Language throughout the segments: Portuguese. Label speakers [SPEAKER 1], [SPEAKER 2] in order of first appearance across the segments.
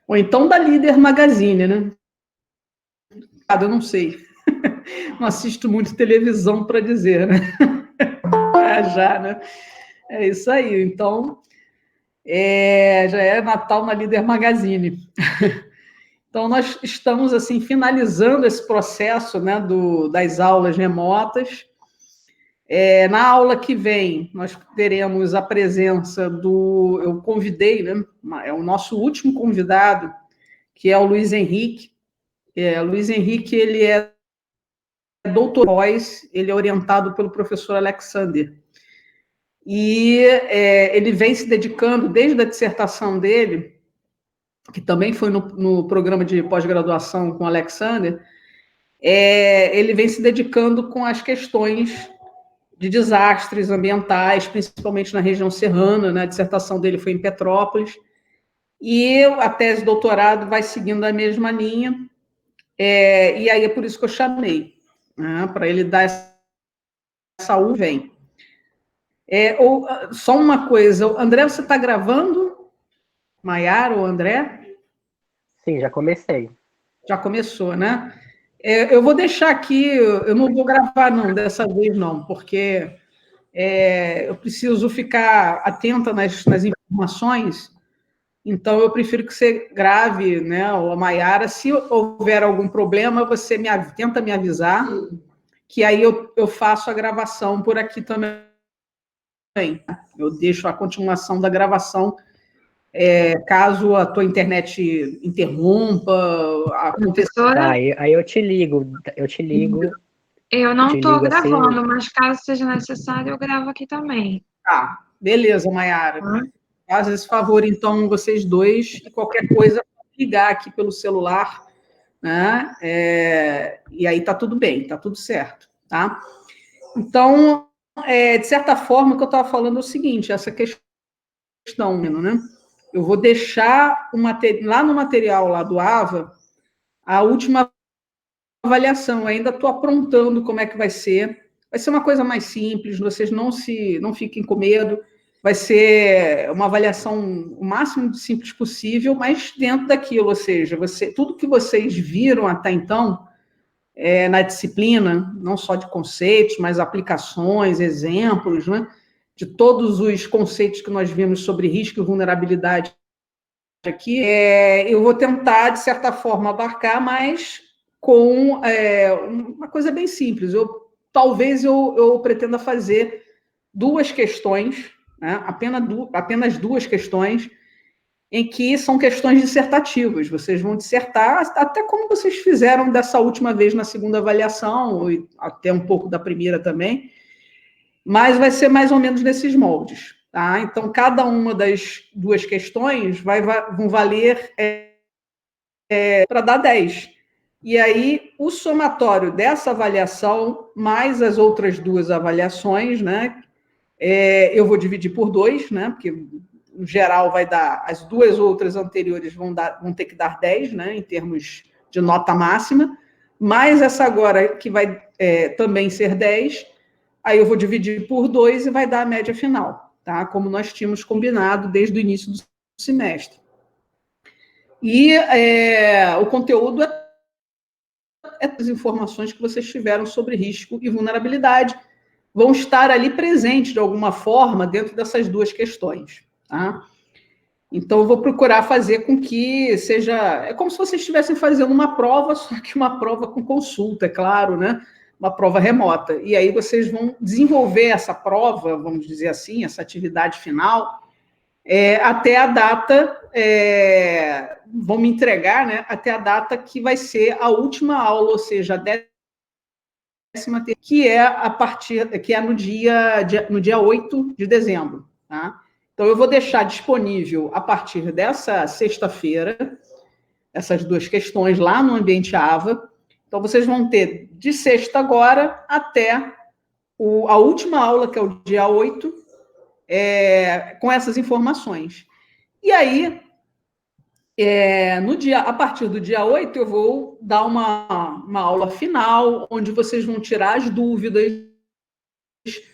[SPEAKER 1] Ou então da Líder Magazine, né? Eu não sei. Não assisto muito televisão para dizer, né? Já, né? É isso aí. Então, já é Natal na Líder Magazine. Então, nós estamos assim finalizando esse processo, né, das aulas remotas. Na aula que vem, nós teremos a presença eu convidei, né, é o nosso último convidado, que é o Luiz Henrique. O Luiz Henrique, ele é doutor Voz, ele é orientado pelo professor Alexander. E ele vem se dedicando, desde a dissertação dele, que também foi no programa de pós-graduação com o Alexander, ele vem se dedicando com as questões de desastres ambientais, principalmente na região serrana, né? A dissertação dele foi em Petrópolis, e a tese de doutorado vai seguindo a mesma linha, e aí é por isso que eu chamei, né? Para ele dar essa vem. Só uma coisa, André, você está gravando? Maiara ou André?
[SPEAKER 2] Sim, já comecei.
[SPEAKER 1] Já começou, né? Eu vou deixar aqui, eu não vou gravar não, dessa vez não, porque eu preciso ficar atenta nas informações, então eu prefiro que você grave, né, ou a Maiara, se houver algum problema, você tenta me avisar, que aí eu faço a gravação por aqui também. Eu deixo a continuação da gravação, caso a tua internet interrompa, aconteça.
[SPEAKER 2] Aí eu te ligo.
[SPEAKER 3] Eu não estou gravando,
[SPEAKER 2] assim.
[SPEAKER 3] mas caso seja necessário, eu gravo aqui também.
[SPEAKER 1] Tá, beleza, Maiara. Faz esse favor, então, vocês dois, e qualquer coisa, ligar aqui pelo celular, né? E aí tá tudo bem, tá tudo certo, tá? Então, de certa forma, o que eu estava falando é o seguinte, essa questão, né? Eu vou deixar lá no material lá do AVA a última avaliação. Eu ainda estou aprontando como é que vai ser. Vai ser uma coisa mais simples, vocês não fiquem com medo. Vai ser uma avaliação o máximo de simples possível, mas dentro daquilo, ou seja, tudo que vocês viram até então na disciplina, não só de conceitos, mas aplicações, exemplos, né, de todos os conceitos que nós vimos sobre risco e vulnerabilidade aqui, eu vou tentar, de certa forma, abarcar, mas com uma coisa bem simples. Talvez eu pretenda fazer 2 questões, né, apenas 2 questões, em que são questões dissertativas. Vocês vão dissertar, até como vocês fizeram dessa última vez na segunda avaliação, e até um pouco da primeira também, mas vai ser mais ou menos nesses moldes. Tá? Então, cada uma das 2 questões vão valer para dar 10. E aí, o somatório dessa avaliação, mais as outras 2 avaliações, né, eu vou dividir por 2, né, porque, no geral, vai dar... As 2 outras anteriores vão ter que dar 10, né, em termos de nota máxima, mais essa agora, que vai também ser 10, aí eu vou dividir por 2 e vai dar a média final, tá? Como nós tínhamos combinado desde o início do semestre. E o conteúdo as informações que vocês tiveram sobre risco e vulnerabilidade vão estar ali presentes de alguma forma dentro dessas 2 questões, tá? Então, eu vou procurar fazer com que seja... É como se vocês estivessem fazendo uma prova, só que uma prova com consulta, é claro, né? Uma prova remota. E aí vocês vão desenvolver essa prova, vamos dizer assim, essa atividade final, até a data, vão me entregar, né, até a data que vai ser a última aula, ou seja, a 13ª, que é no dia 8 de dezembro. Tá? Então, eu vou deixar disponível, a partir dessa sexta-feira, essas 2 questões lá no ambiente AVA. Então, vocês vão ter de sexta agora até a última aula, que é o dia 8, com essas informações. E aí, a partir do dia 8, eu vou dar uma aula final, onde vocês vão tirar as dúvidas,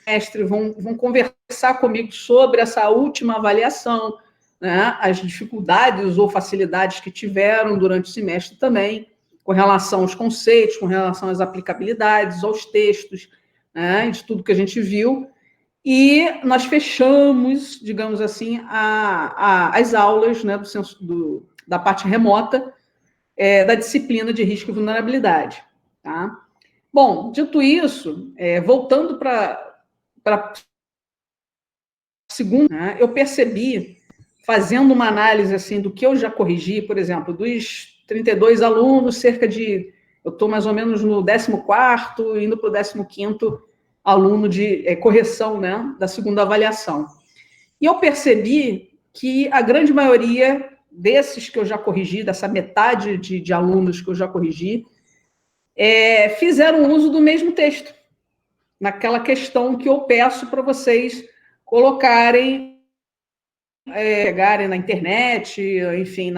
[SPEAKER 1] mestre, vão conversar comigo sobre essa última avaliação, né, as dificuldades ou facilidades que tiveram durante o semestre também, com relação aos conceitos, com relação às aplicabilidades, aos textos, né, de tudo que a gente viu. E nós fechamos, digamos assim, as aulas, né, da parte remota da disciplina de risco e vulnerabilidade. Tá? Bom, dito isso, voltando para a segunda, né, eu percebi, fazendo uma análise assim, do que eu já corrigi, por exemplo, dos 32 alunos, eu estou mais ou menos no 14º, indo para o 15º aluno de correção, né, da segunda avaliação. E eu percebi que a grande maioria desses que eu já corrigi, dessa metade de alunos que eu já corrigi, fizeram uso do mesmo texto, naquela questão que eu peço para vocês colocarem, pegarem na internet, enfim,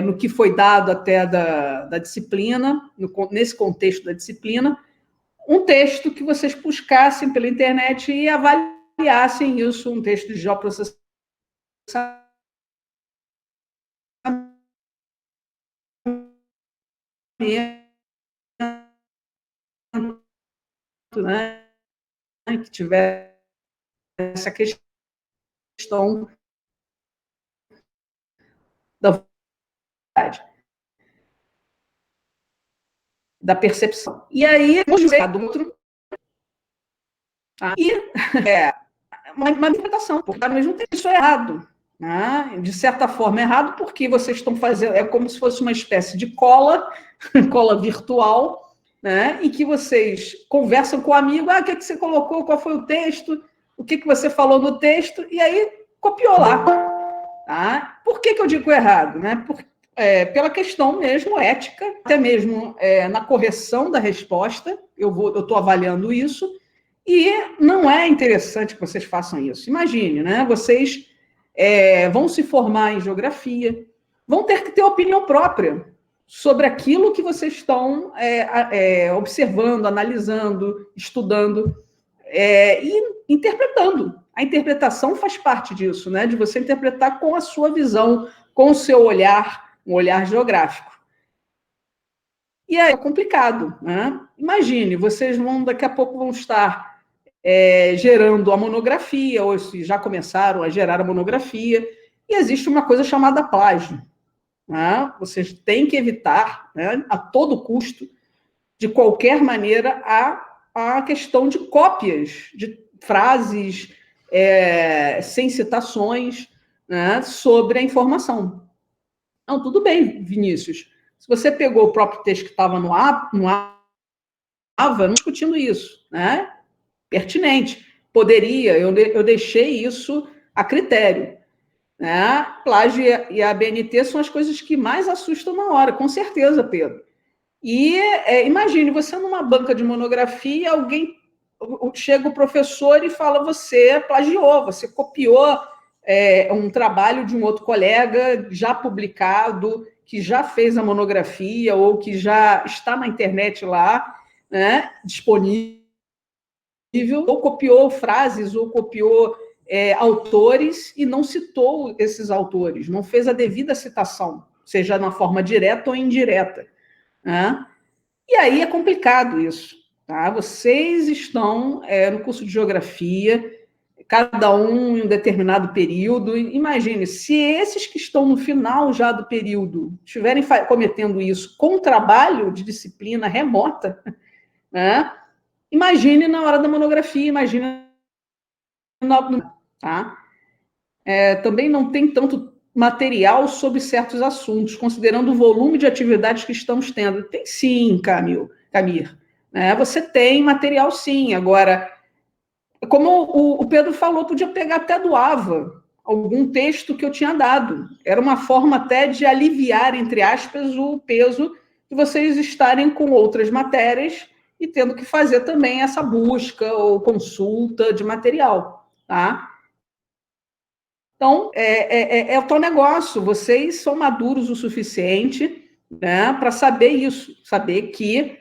[SPEAKER 1] no que foi dado até da disciplina, nesse contexto da disciplina, um texto que vocês buscassem pela internet e avaliassem isso, um texto de geoprocessamento, né, que tivesse essa questão da vontade, da percepção. E aí, cada outro, tá? E uma interpretação, porque mesmo tempo isso é errado. Né? De certa forma, é errado, porque vocês estão fazendo, é como se fosse uma espécie de cola, cola virtual, né? Em que vocês conversam com o amigo, o que você colocou, qual foi o texto, o que você falou no texto, e aí copiou lá. Tá? Por que eu digo errado? Né? Pela questão mesmo ética, até mesmo na correção da resposta, eu estou avaliando isso, e não é interessante que vocês façam isso. Imagine, né? Vocês vão se formar em geografia, vão ter que ter opinião própria sobre aquilo que vocês estão observando, analisando, estudando e interpretando. A interpretação faz parte disso, né? De você interpretar com a sua visão, com o seu olhar, um olhar geográfico. E aí é complicado, né? Imagine, vocês daqui a pouco vão estar gerando a monografia, ou se já começaram a gerar a monografia, e existe uma coisa chamada plágio. Né? Vocês têm que evitar, né, a todo custo, de qualquer maneira, a questão de cópias de frases sem citações, né, sobre a informação. Não, tudo bem, Vinícius. Se você pegou o próprio texto que estava no AVA, não discutindo isso, né? Pertinente. Poderia, eu deixei isso a critério. Né? Plágio e a BNT são as coisas que mais assustam na hora, com certeza, Pedro. E imagine, você numa banca de monografia, chega o professor e fala, você plagiou, você copiou um trabalho de um outro colega já publicado, que já fez a monografia, ou que já está na internet lá, né, disponível, ou copiou frases, ou copiou autores e não citou esses autores, não fez a devida citação, seja na forma direta ou indireta. Né? E aí é complicado isso. Tá? Vocês estão no curso de geografia, cada um em um determinado período. Imagine, se esses que estão no final já do período estiverem cometendo isso com trabalho de disciplina remota, né? Imagine na hora da monografia, imagine tá? Também não tem tanto material sobre certos assuntos, considerando o volume de atividades que estamos tendo. Tem sim, Camir. Você tem material sim. Agora, como o Pedro falou, podia pegar até do AVA, algum texto que eu tinha dado. Era uma forma até de aliviar, entre aspas, o peso de vocês estarem com outras matérias e tendo que fazer também essa busca ou consulta de material, tá? Então, é o tal negócio, vocês são maduros o suficiente, né, para saber isso, saber que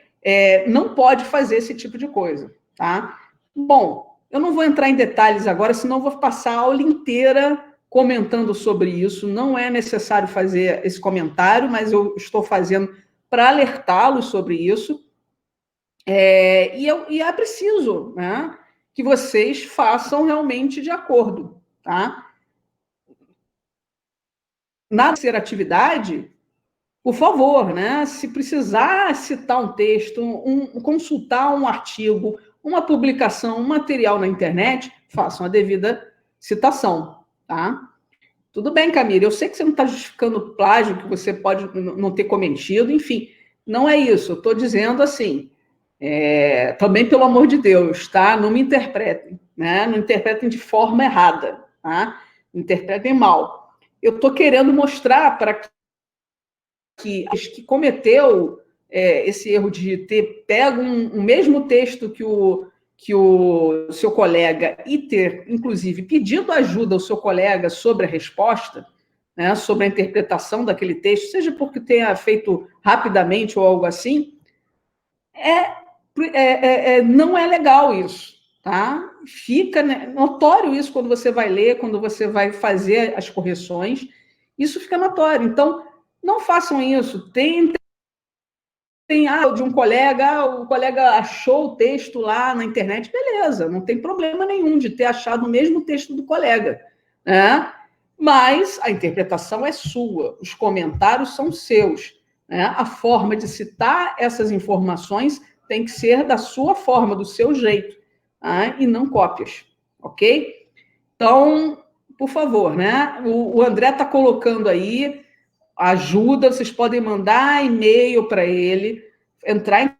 [SPEAKER 1] não pode fazer esse tipo de coisa, tá? Bom, eu não vou entrar em detalhes agora, senão vou passar a aula inteira comentando sobre isso. Não é necessário fazer esse comentário, mas eu estou fazendo para alertá-los sobre isso. E é preciso, né, que vocês façam realmente de acordo, tá? Na terceira atividade, por favor, né, se precisar citar um texto, consultar um artigo, uma publicação, um material na internet, façam a devida citação, tá? Tudo bem, Camila, eu sei que você não está justificando plágio, que você pode não ter cometido, enfim, não é isso. Eu estou dizendo assim, também, pelo amor de Deus, tá? Não me interpretem, né? Não interpretem de forma errada, tá? Interpretem mal. Eu estou querendo mostrar para que cometeu esse erro de ter pego um mesmo texto que o seu colega e ter, inclusive, pedido ajuda ao seu colega sobre a resposta, né, sobre a interpretação daquele texto, seja porque tenha feito rapidamente ou algo assim, não é legal isso, tá? Fica, né, notório isso quando você vai ler, quando você vai fazer as correções, isso fica notório. Então, não façam isso. Tem de um colega, o colega achou o texto lá na internet, beleza, não tem problema nenhum de ter achado o mesmo texto do colega, né? Mas a interpretação é sua, os comentários são seus, né? A forma de citar essas informações tem que ser da sua forma, do seu jeito, tá? E não cópias, ok? Então, por favor, né? O André está colocando aí ajuda, vocês podem mandar e-mail para ele, entrar em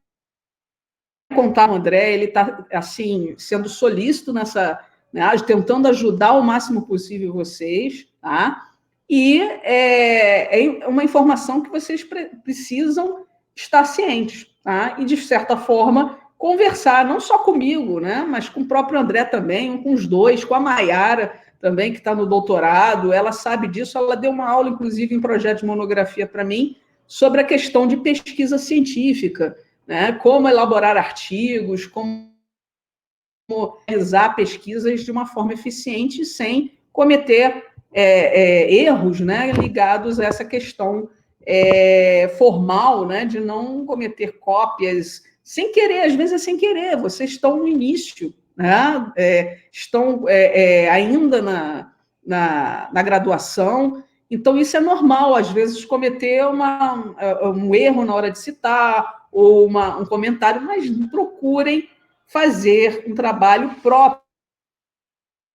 [SPEAKER 1] contato com o André, ele está, assim, sendo solícito nessa, né, tentando ajudar o máximo possível vocês, tá? E é uma informação que vocês precisam estar cientes, tá? E, de certa forma, conversar, não só comigo, né, mas com o próprio André também, com os dois, com a Maiara também, que está no doutorado, ela sabe disso, ela deu uma aula, inclusive, em projeto de monografia para mim, sobre a questão de pesquisa científica, né, como elaborar artigos, como realizar pesquisas de uma forma eficiente, sem cometer erros, né, ligados a essa questão formal, né, de não cometer cópias sem querer, às vezes é sem querer, vocês estão no início, né, estão ainda na graduação, então isso é normal, às vezes cometer um erro na hora de citar, ou um comentário, mas procurem fazer um trabalho próprio,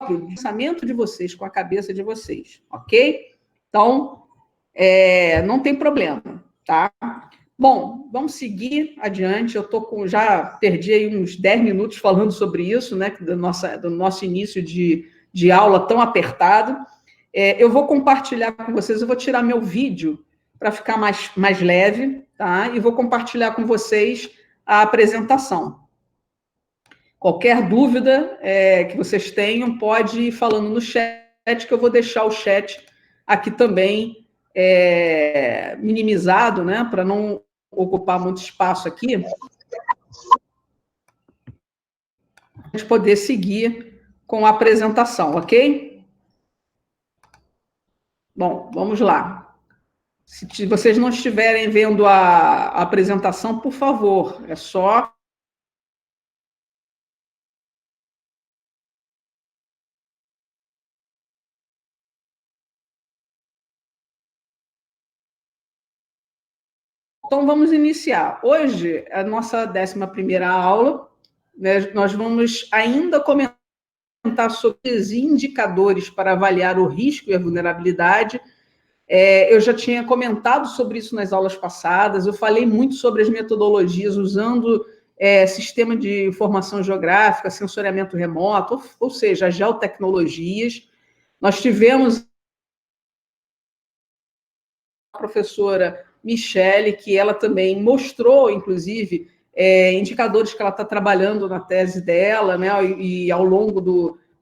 [SPEAKER 1] do pensamento de vocês, com a cabeça de vocês, ok? Então, não tem problema, tá? Bom, vamos seguir adiante. Eu já perdi aí uns 10 minutos falando sobre isso, né? Do nosso início de aula tão apertado. Eu vou compartilhar com vocês, eu vou tirar meu vídeo para ficar mais leve, tá? E vou compartilhar com vocês a apresentação. Qualquer dúvida que vocês tenham, pode ir falando no chat, que eu vou deixar o chat aqui também minimizado, né, para não ocupar muito espaço aqui, a gente poder seguir com a apresentação, ok? Bom, vamos lá. Se vocês não estiverem vendo a apresentação, por favor, é só Então, vamos iniciar. Hoje, a nossa 11ª aula, né, nós vamos ainda comentar sobre os indicadores para avaliar o risco e a vulnerabilidade. Eu já tinha comentado sobre isso nas aulas passadas, eu falei muito sobre as metodologias usando sistema de informação geográfica, sensoriamento remoto, ou seja, as geotecnologias. Nós tivemos a professora Michele, que ela também mostrou, inclusive, indicadores que ela está trabalhando na tese dela, né, e ao longo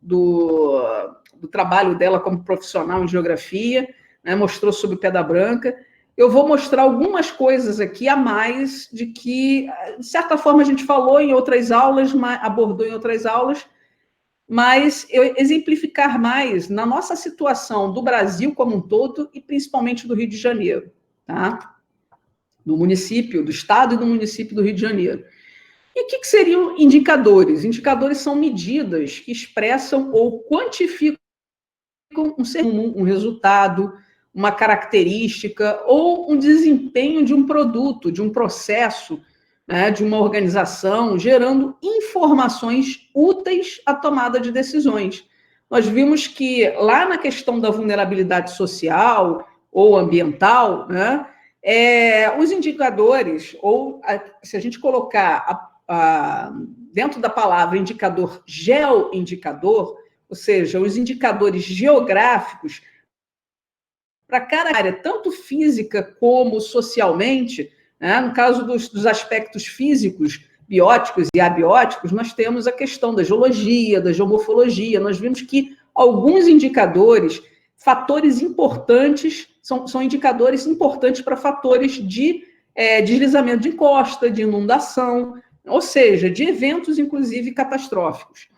[SPEAKER 1] do trabalho dela como profissional em geografia, né, mostrou sobre Pedra Branca. Eu vou mostrar algumas coisas aqui a mais de que, de certa forma, a gente falou em outras aulas, abordou em outras aulas, mas exemplificar mais na nossa situação do Brasil como um todo e principalmente do Rio de Janeiro, tá? Do município, do estado e do município do Rio de Janeiro. E o que seriam indicadores? Indicadores são medidas que expressam ou quantificam um resultado, uma característica ou um desempenho de um produto, de um processo, né, de uma organização, gerando informações úteis à tomada de decisões. Nós vimos que lá na questão da vulnerabilidade social ou ambiental, né, os indicadores, ou se a gente colocar dentro da palavra indicador, geoindicador, ou seja, os indicadores geográficos, para cada área, tanto física como socialmente, né? No caso dos aspectos físicos, bióticos e abióticos, nós temos a questão da geologia, da geomorfologia. Nós vimos que alguns indicadores, fatores importantes, são indicadores importantes para fatores de deslizamento de encosta, de inundação, ou seja, de eventos, inclusive, catastróficos.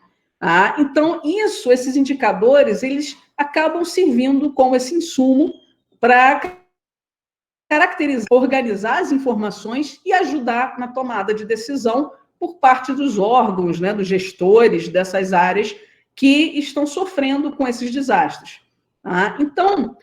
[SPEAKER 1] Então, esses indicadores, eles acabam servindo como esse insumo para caracterizar, organizar as informações e ajudar na tomada de decisão por parte dos órgãos, né, dos gestores dessas áreas que estão sofrendo com esses desastres. Então,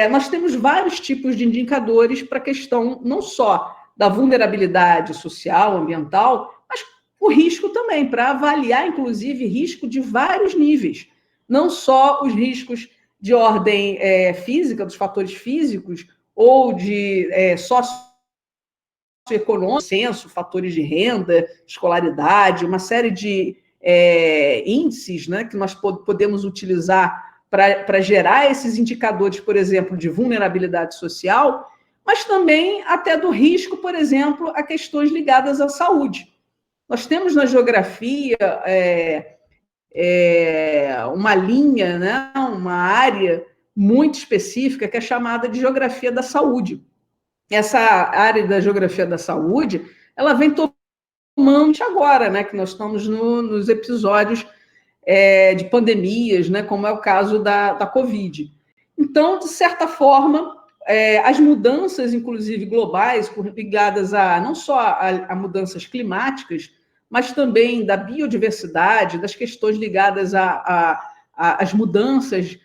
[SPEAKER 1] nós temos vários tipos de indicadores para a questão não só da vulnerabilidade social, ambiental, mas o risco também, para avaliar, inclusive, risco de vários níveis, não só os riscos de ordem física, dos fatores físicos, ou de socioeconômico, censo, fatores de renda, escolaridade, uma série de índices, né, que nós podemos utilizar para gerar esses indicadores, por exemplo, de vulnerabilidade social, mas também até do risco, por exemplo, a questões ligadas à saúde. Nós temos na geografia uma linha, né, uma área muito específica que é chamada de geografia da saúde. Essa área da geografia da saúde, ela vem tomando agora, né, que nós estamos nos episódios de pandemias, né, como é o caso da Covid. Então, de certa forma, as mudanças, inclusive globais, ligadas não só a mudanças climáticas, mas também da biodiversidade, das questões ligadas às mudanças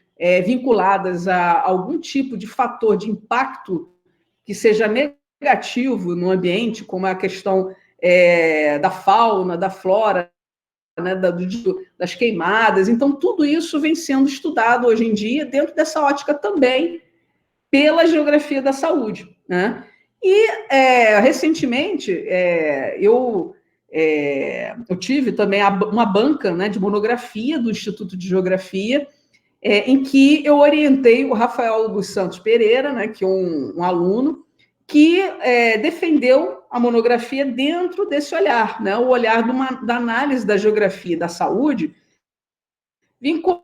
[SPEAKER 1] vinculadas a algum tipo de fator de impacto que seja negativo no ambiente, como a questão da fauna, da flora, né, das queimadas. Então, tudo isso vem sendo estudado hoje em dia, dentro dessa ótica também, pela geografia da saúde, né? E, recentemente, eu tive também uma banca, né, de monografia do Instituto de Geografia, em que eu orientei o Rafael dos Santos Pereira, né, que é um aluno, que defendeu a monografia dentro desse olhar, né, o olhar da análise da geografia da saúde, vinculado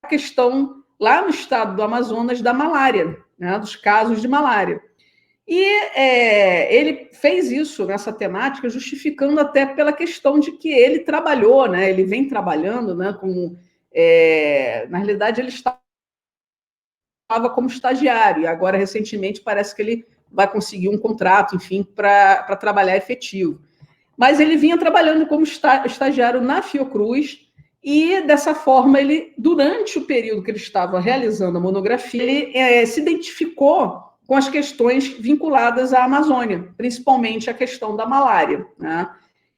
[SPEAKER 1] à questão, lá no estado do Amazonas, da malária, né, dos casos de malária. E ele fez isso nessa temática, justificando até pela questão de que ele trabalhou, né, ele vem trabalhando, né, na realidade, ele estava como estagiário, e agora, recentemente, parece que ele vai conseguir um contrato, enfim, para trabalhar efetivo. Mas ele vinha trabalhando como estagiário na Fiocruz, e, dessa forma, durante o período que ele estava realizando a monografia, ele se identificou com as questões vinculadas à Amazônia, principalmente a questão da malária, né?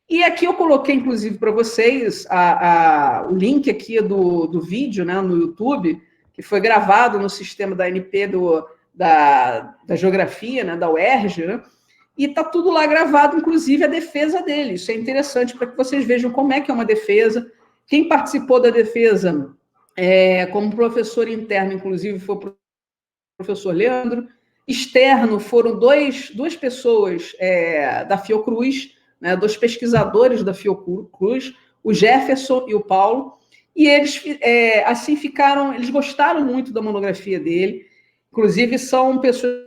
[SPEAKER 1] E aqui eu coloquei, inclusive, para vocês o link aqui do vídeo, né, no YouTube, que foi gravado no sistema da ANP da Geografia, né, da UERJ, né, e está tudo lá gravado, inclusive a defesa dele. Isso é interessante para que vocês vejam como é que é uma defesa. Quem participou da defesa como professor interno, inclusive, foi o professor Leandro. Externo foram duas pessoas da Fiocruz, né, 2 pesquisadores da Fiocruz, o Jefferson e o Paulo, e eles assim eles gostaram muito da monografia dele, inclusive são pessoas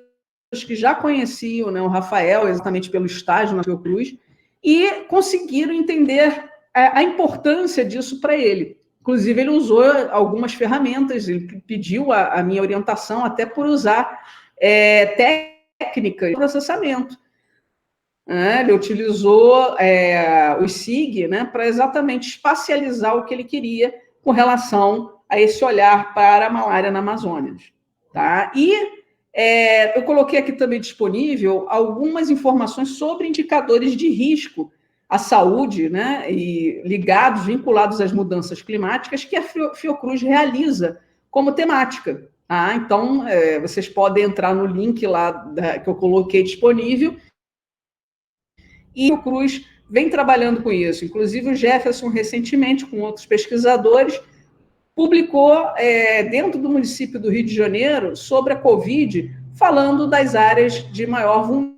[SPEAKER 1] que já conheciam, né, o Rafael, exatamente pelo estágio na Fiocruz, e conseguiram entender a importância disso para ele. Inclusive, ele usou algumas ferramentas, ele pediu a minha orientação até por usar técnicas de processamento. Ele utilizou o SIG, né, para exatamente espacializar o que ele queria com relação a esse olhar para a malária na Amazônia. Tá? E eu coloquei aqui também disponível algumas informações sobre indicadores de risco à saúde, né, e vinculados às mudanças climáticas que a Fiocruz realiza como temática. Tá? Então, vocês podem entrar no link lá que eu coloquei disponível, e o Cruz vem trabalhando com isso. Inclusive, o Jefferson, recentemente, com outros pesquisadores, publicou dentro do município do Rio de Janeiro sobre a Covid, falando das áreas de maior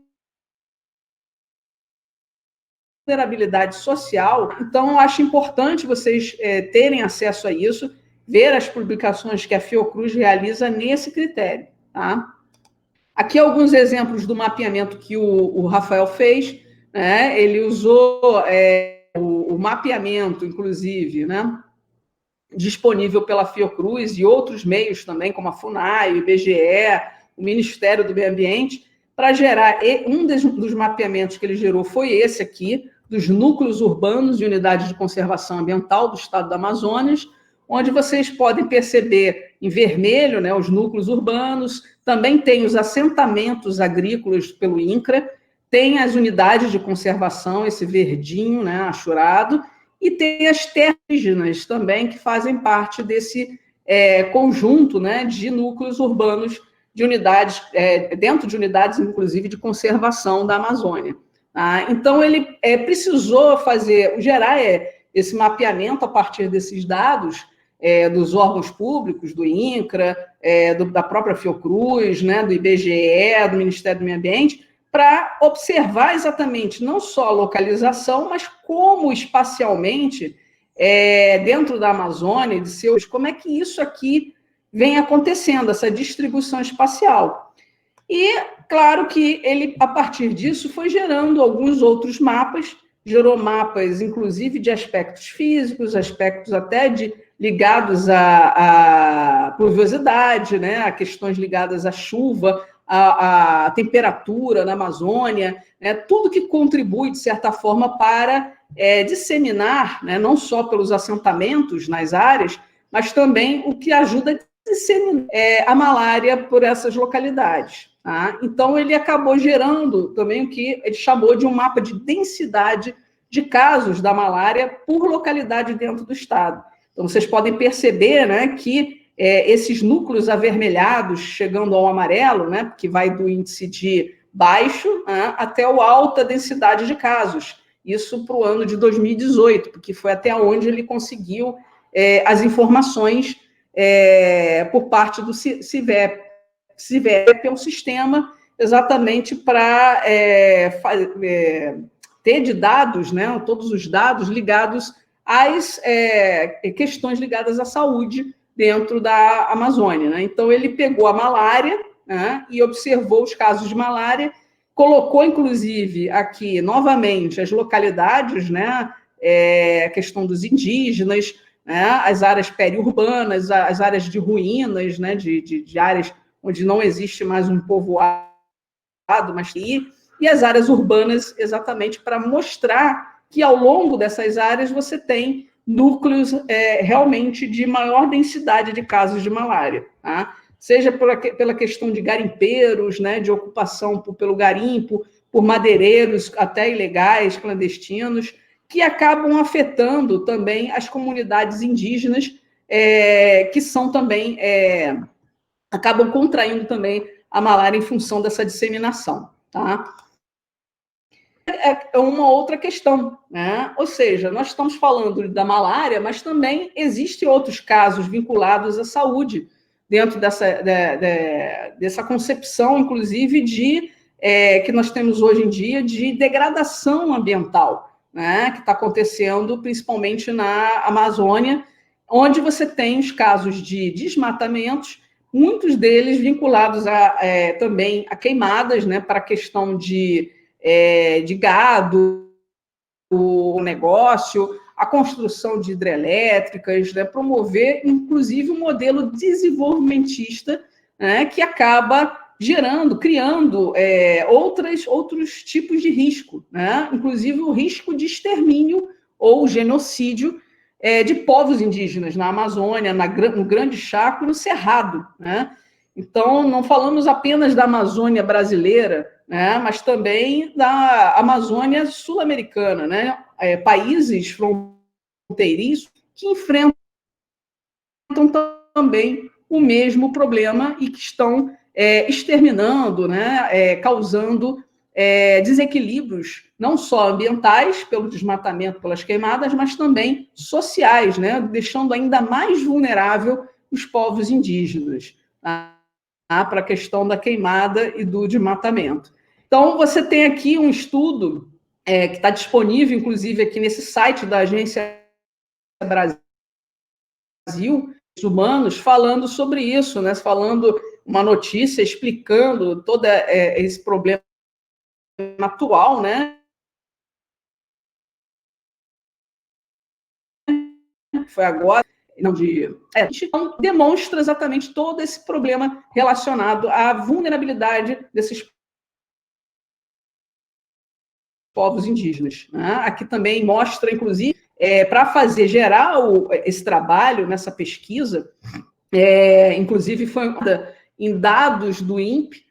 [SPEAKER 1] vulnerabilidade social. Então, eu acho importante vocês terem acesso a isso, ver as publicações que a Fiocruz realiza nesse critério. Tá? Aqui alguns exemplos do mapeamento que o Rafael fez. Ele usou o mapeamento, inclusive, né, disponível pela Fiocruz e outros meios também, como a FUNAI, o IBGE, o Ministério do Meio Ambiente, para gerar. Um dos mapeamentos que ele gerou foi esse aqui, dos núcleos urbanos de unidades de conservação ambiental do estado do Amazonas, onde vocês podem perceber em vermelho, né, os núcleos urbanos, também tem os assentamentos agrícolas pelo INCRA, tem as unidades de conservação, esse verdinho, né, achurado, e tem as terras indígenas também, que fazem parte desse conjunto, né, de núcleos urbanos, de unidades, dentro de unidades, inclusive, de conservação da Amazônia. Tá? Então, ele precisou gerar esse mapeamento a partir desses dados, dos órgãos públicos, do INCRA, da própria Fiocruz, né, do IBGE, do Ministério do Meio Ambiente, para observar exatamente não só a localização, mas como espacialmente, dentro da Amazônia, como é que isso aqui vem acontecendo, essa distribuição espacial. E, claro que ele, a partir disso, foi gerando alguns outros mapas, gerou mapas, inclusive, de aspectos físicos, aspectos até ligados à pluviosidade, né, a questões ligadas à chuva, a temperatura na Amazônia, né, tudo que contribui, de certa forma, para disseminar, né, não só pelos assentamentos nas áreas, mas também o que ajuda a disseminar a malária por essas localidades. Tá? Então, ele acabou gerando também o que ele chamou de um mapa de densidade de casos da malária por localidade dentro do estado. Então, vocês podem perceber, né, que esses núcleos avermelhados, chegando ao amarelo, né, que vai do índice de baixo, né, até o alta densidade de casos. Isso para o ano de 2018, porque foi até onde ele conseguiu as informações por parte do CIVEP. CIVEP é um sistema exatamente para ter de dados, né, todos os dados ligados às questões ligadas à saúde dentro da Amazônia. Né? Então, ele pegou a malária, né, e observou os casos de malária, colocou, inclusive, aqui, novamente, as localidades, né, a questão dos indígenas, né, as áreas periurbanas, as áreas de ruínas, né, de áreas onde não existe mais um povoado, mas e as áreas urbanas, exatamente para mostrar que, ao longo dessas áreas, você tem núcleos realmente de maior densidade de casos de malária, tá? Seja pela questão de garimpeiros, né, de ocupação pelo garimpo, por madeireiros até ilegais, clandestinos, que acabam afetando também as comunidades indígenas, que são também, acabam contraindo também a malária em função dessa disseminação, tá? É uma outra questão, né? Ou seja, nós estamos falando da malária, mas também existem outros casos vinculados à saúde, dentro dessa concepção, inclusive, que nós temos hoje em dia de degradação ambiental, né? Que está acontecendo principalmente na Amazônia, onde você tem os casos de desmatamentos, muitos deles vinculados também a queimadas, né? Para a questão de gado, o negócio, a construção de hidrelétricas, né, promover, inclusive, um modelo desenvolvimentista, né, que acaba criando outros tipos de risco, né, inclusive o risco de extermínio ou genocídio de povos indígenas na Amazônia, no Grande Chaco, no Cerrado, né? Então, não falamos apenas da Amazônia brasileira, né, mas também da Amazônia sul-americana, né? Países fronteiriços que enfrentam também o mesmo problema e que estão exterminando, né, causando desequilíbrios não só ambientais, pelo desmatamento, pelas queimadas, mas também sociais, né, deixando ainda mais vulnerável os povos indígenas, tá, para a questão da queimada e do desmatamento. Então, você tem aqui um estudo que está disponível, inclusive, aqui nesse site da Agência Brasil, Humanos, falando sobre isso, né, falando uma notícia explicando todo esse problema atual, né? Foi agora, não de. Então, demonstra exatamente todo esse problema relacionado à vulnerabilidade desses povos indígenas, né? Aqui também mostra, inclusive, para gerar esse trabalho nessa pesquisa, inclusive foi em dados do INPE,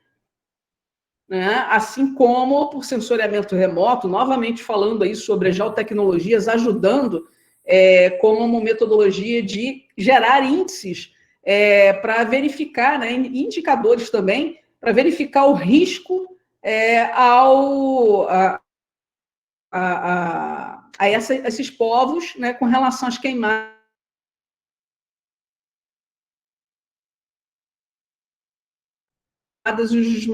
[SPEAKER 1] né, assim como por sensoriamento remoto, novamente falando aí sobre as geotecnologias, ajudando como metodologia de gerar índices para verificar, né, indicadores também, para verificar o risco a esses povos, né, com relação às queimadas, os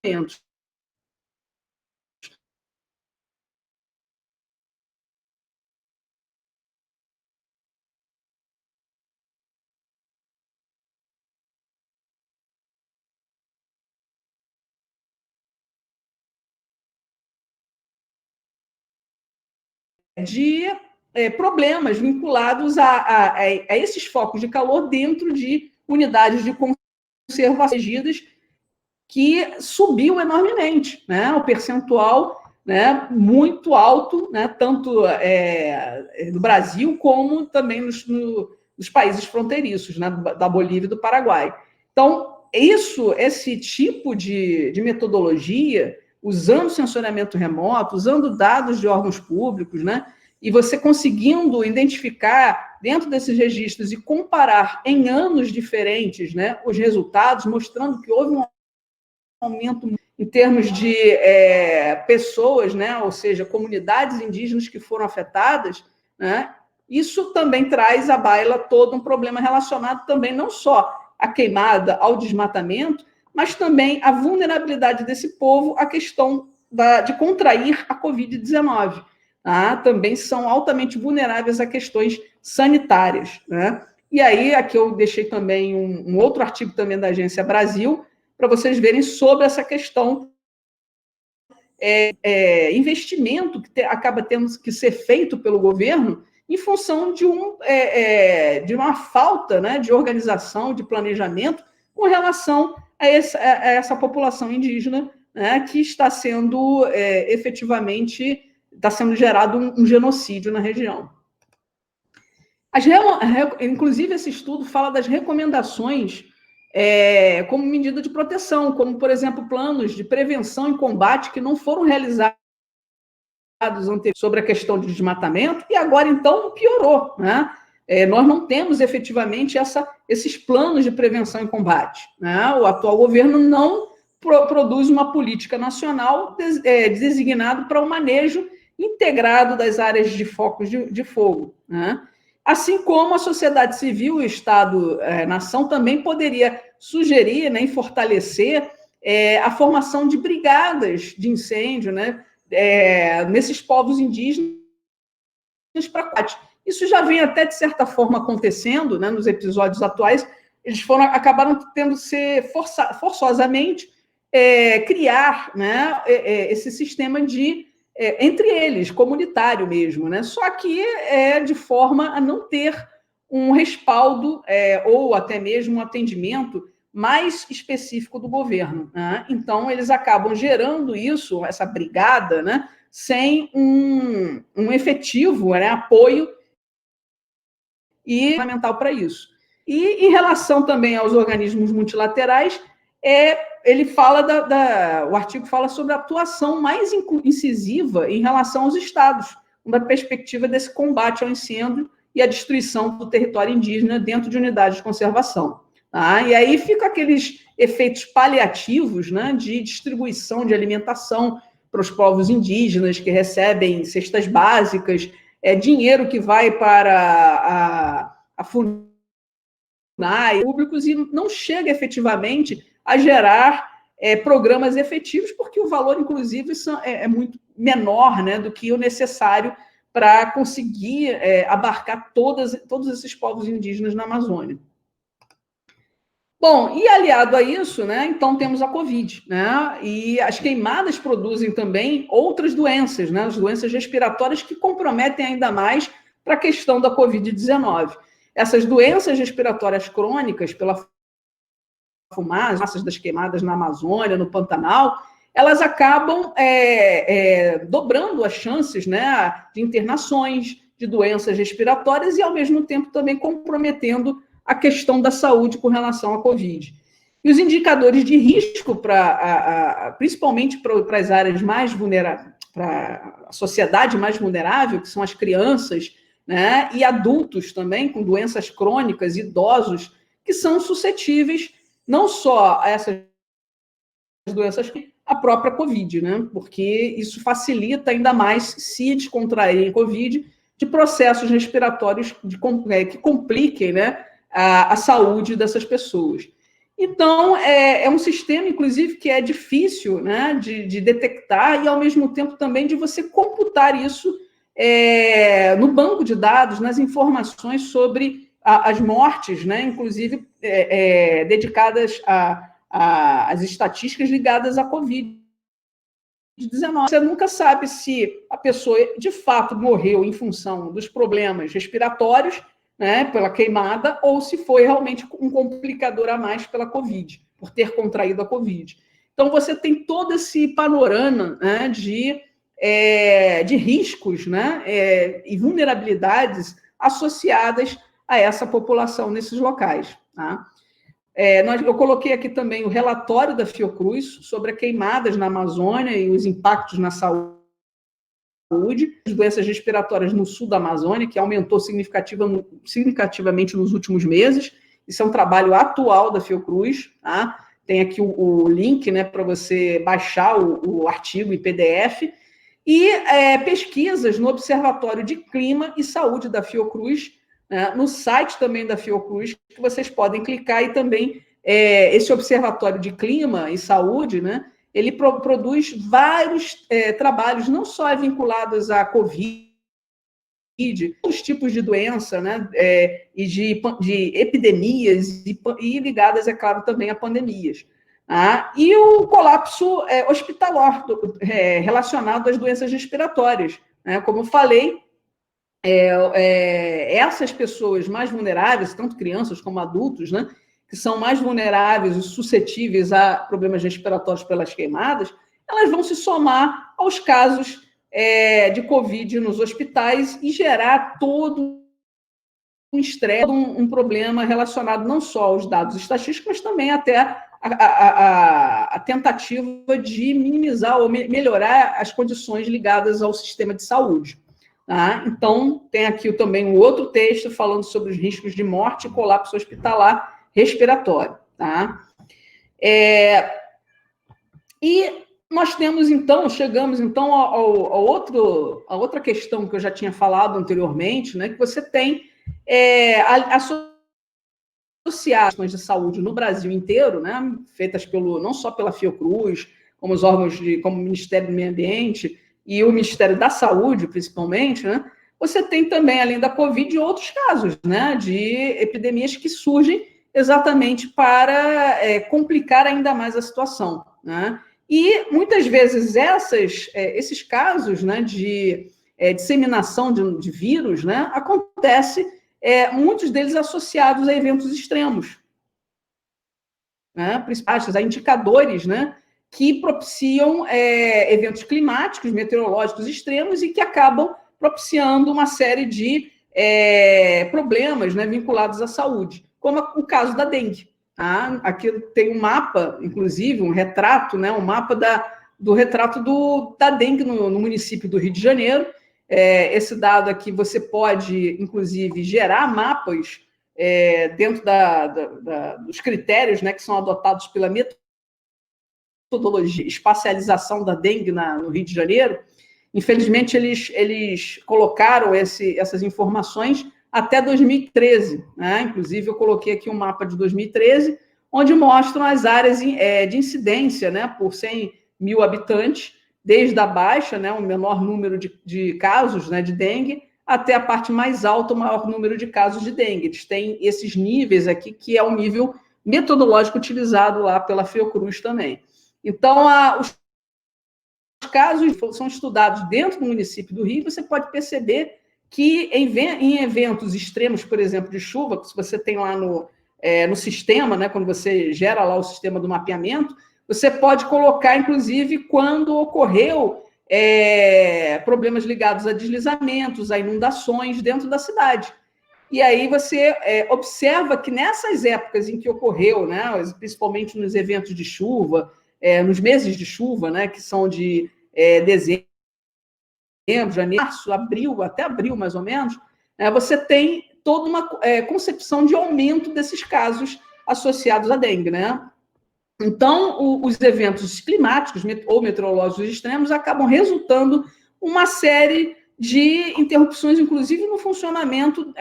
[SPEAKER 1] desmatamentos. De problemas vinculados a esses focos de calor dentro de unidades de conservação que subiu enormemente, né? O percentual, né, muito alto, né, tanto do Brasil como também nos países fronteiriços, né, da Bolívia e do Paraguai. Então, esse tipo de metodologia, usando sensoriamento remoto, usando dados de órgãos públicos, né, e você conseguindo identificar dentro desses registros e comparar em anos diferentes, né, os resultados, mostrando que houve um aumento em termos de pessoas, né, ou seja, comunidades indígenas que foram afetadas, né, isso também traz à baila todo um problema relacionado também não só à queimada, ao desmatamento, mas também à vulnerabilidade desse povo à questão de contrair a Covid-19. Tá? Também são altamente vulneráveis a questões sanitárias. Né? E aí, aqui eu deixei também um outro artigo também da Agência Brasil, para vocês verem sobre essa questão investimento que acaba tendo que ser feito pelo governo em função de uma falta, né, de organização, de planejamento com relação a essa população indígena, né, que está sendo efetivamente está sendo gerado um genocídio na região. Inclusive, esse estudo fala das recomendações como medida de proteção, como, por exemplo, planos de prevenção e combate que não foram realizados sobre a questão de desmatamento, e agora, então, piorou. Né? Nós não temos, efetivamente, esses planos de prevenção e combate. Né? O atual governo não produz uma política nacional designada para o manejo integrado das áreas de focos de fogo. Né? Assim como a sociedade civil e o Estado-nação também poderia sugerir, né, e fortalecer a formação de brigadas de incêndio, né, nesses povos indígenas para combate. Isso já vem até, de certa forma, acontecendo, né, nos episódios atuais, eles acabaram tendo que ser forçosamente criar, né, esse sistema entre eles, comunitário mesmo, né? Só que de forma a não ter um respaldo ou até mesmo um atendimento mais específico do governo, né? Então, eles acabam gerando isso, essa brigada, né, sem um efetivo, né, apoio e fundamental para isso. E em relação também aos organismos multilaterais, ele fala o artigo fala sobre a atuação mais incisiva em relação aos estados, da perspectiva desse combate ao incêndio e à destruição do território indígena dentro de unidades de conservação. Tá? E aí ficam aqueles efeitos paliativos, né, de distribuição de alimentação para os povos indígenas que recebem cestas básicas, dinheiro que vai para a FUNAI, públicos, e não chega efetivamente a gerar programas efetivos, porque o valor, inclusive, é muito menor, né, do que o necessário para conseguir abarcar todos esses povos indígenas na Amazônia. Bom, e aliado a isso, né, então temos a Covid, né, e as queimadas produzem também outras doenças, né, as doenças respiratórias que comprometem ainda mais para a questão da Covid-19. Essas doenças respiratórias crônicas, pela fumaça das queimadas na Amazônia, no Pantanal, elas acabam dobrando as chances, né, de internações, de doenças respiratórias e, ao mesmo tempo, também comprometendo a questão da saúde com relação à Covid. E os indicadores de risco, principalmente para as áreas mais vulneráveis, para a sociedade mais vulnerável, que são as crianças, né, e adultos também, com doenças crônicas, idosos, que são suscetíveis não só a essas doenças, a própria Covid, né, porque isso facilita ainda mais, se descontraírem Covid, de processos respiratórios que compliquem, né, a saúde dessas pessoas. Então, é um sistema, inclusive, que é difícil, né, de detectar e, ao mesmo tempo, também de você computar isso no banco de dados, nas informações sobre as mortes, né, inclusive dedicadas às estatísticas ligadas à Covid-19. Você nunca sabe se a pessoa, de fato, morreu em função dos problemas respiratórios, né, pela queimada, ou se foi realmente um complicador a mais pela Covid, por ter contraído a Covid. Então, você tem todo esse panorama, né, de riscos, né, e vulnerabilidades associadas a essa população nesses locais. Tá? Eu coloquei aqui também o relatório da Fiocruz sobre as queimadas na Amazônia e os impactos na saúde, as doenças respiratórias no sul da Amazônia, que aumentou significativamente nos últimos meses. Isso é um trabalho atual da Fiocruz. Tá? Tem aqui o link, né, para você baixar o artigo em PDF. E pesquisas no Observatório de Clima e Saúde da Fiocruz, né, no site também da Fiocruz, que vocês podem clicar, e também esse Observatório de Clima e Saúde, né, ele produz vários trabalhos, não só vinculados à Covid, outros tipos de doença, né, e de epidemias, e ligadas, é claro, também a pandemias. E o colapso hospitalar relacionado às doenças respiratórias. Né? Como eu falei, essas pessoas mais vulneráveis, tanto crianças como adultos, né, que são mais vulneráveis e suscetíveis a problemas respiratórios pelas queimadas, elas vão se somar aos casos de Covid nos hospitais e gerar todo um estresse, um problema relacionado não só aos dados estatísticos, mas também até a tentativa de minimizar ou melhorar as condições ligadas ao sistema de saúde. Tá? Então, tem aqui também um outro texto falando sobre os riscos de morte e colapso hospitalar respiratório. Tá? E nós temos, então, chegamos, então, a outra questão que eu já tinha falado anteriormente, né, que você tem associações de saúde no Brasil inteiro, né, feitas não só pela Fiocruz, como os órgãos como o Ministério do Meio Ambiente e o Ministério da Saúde, principalmente, né, você tem também, além da Covid, outros casos, né, de epidemias que surgem exatamente para complicar ainda mais a situação, né? E, muitas vezes, esses casos, né, de disseminação de vírus, né, acontece, muitos deles associados a eventos extremos, né, principalmente a indicadores, né, que propiciam eventos climáticos, meteorológicos extremos e que acabam propiciando uma série de problemas, né, vinculados à saúde, como o caso da dengue. Tá? Aqui tem um mapa, inclusive, um retrato, né, um mapa do retrato da dengue no município do Rio de Janeiro. Esse dado aqui você pode, inclusive, gerar mapas dentro dos critérios, né, que são adotados pela metodologia, espacialização da dengue no Rio de Janeiro. Infelizmente, eles colocaram essas informações até 2013. Né? Inclusive, eu coloquei aqui um mapa de 2013, onde mostram as áreas de incidência, né, por 100 mil habitantes, desde a baixa, né, o menor número de casos, né, de dengue, até a parte mais alta, o maior número de casos de dengue. Eles têm esses níveis aqui, que é o nível metodológico utilizado lá pela Fiocruz também. Então, os casos são estudados dentro do município do Rio, você pode perceber que em eventos extremos, por exemplo, de chuva, que se você tem lá no sistema, né, quando você gera lá o sistema do mapeamento, você pode colocar, inclusive, quando ocorreu problemas ligados a deslizamentos, a inundações dentro da cidade. E aí você observa que nessas épocas em que ocorreu, né, principalmente nos eventos de chuva, nos meses de chuva, né, que são de dezembro, janeiro, março, abril, até abril mais ou menos, você tem toda uma concepção de aumento desses casos associados à dengue, né? Então, os eventos climáticos ou meteorológicos extremos acabam resultando uma série de interrupções, inclusive no funcionamento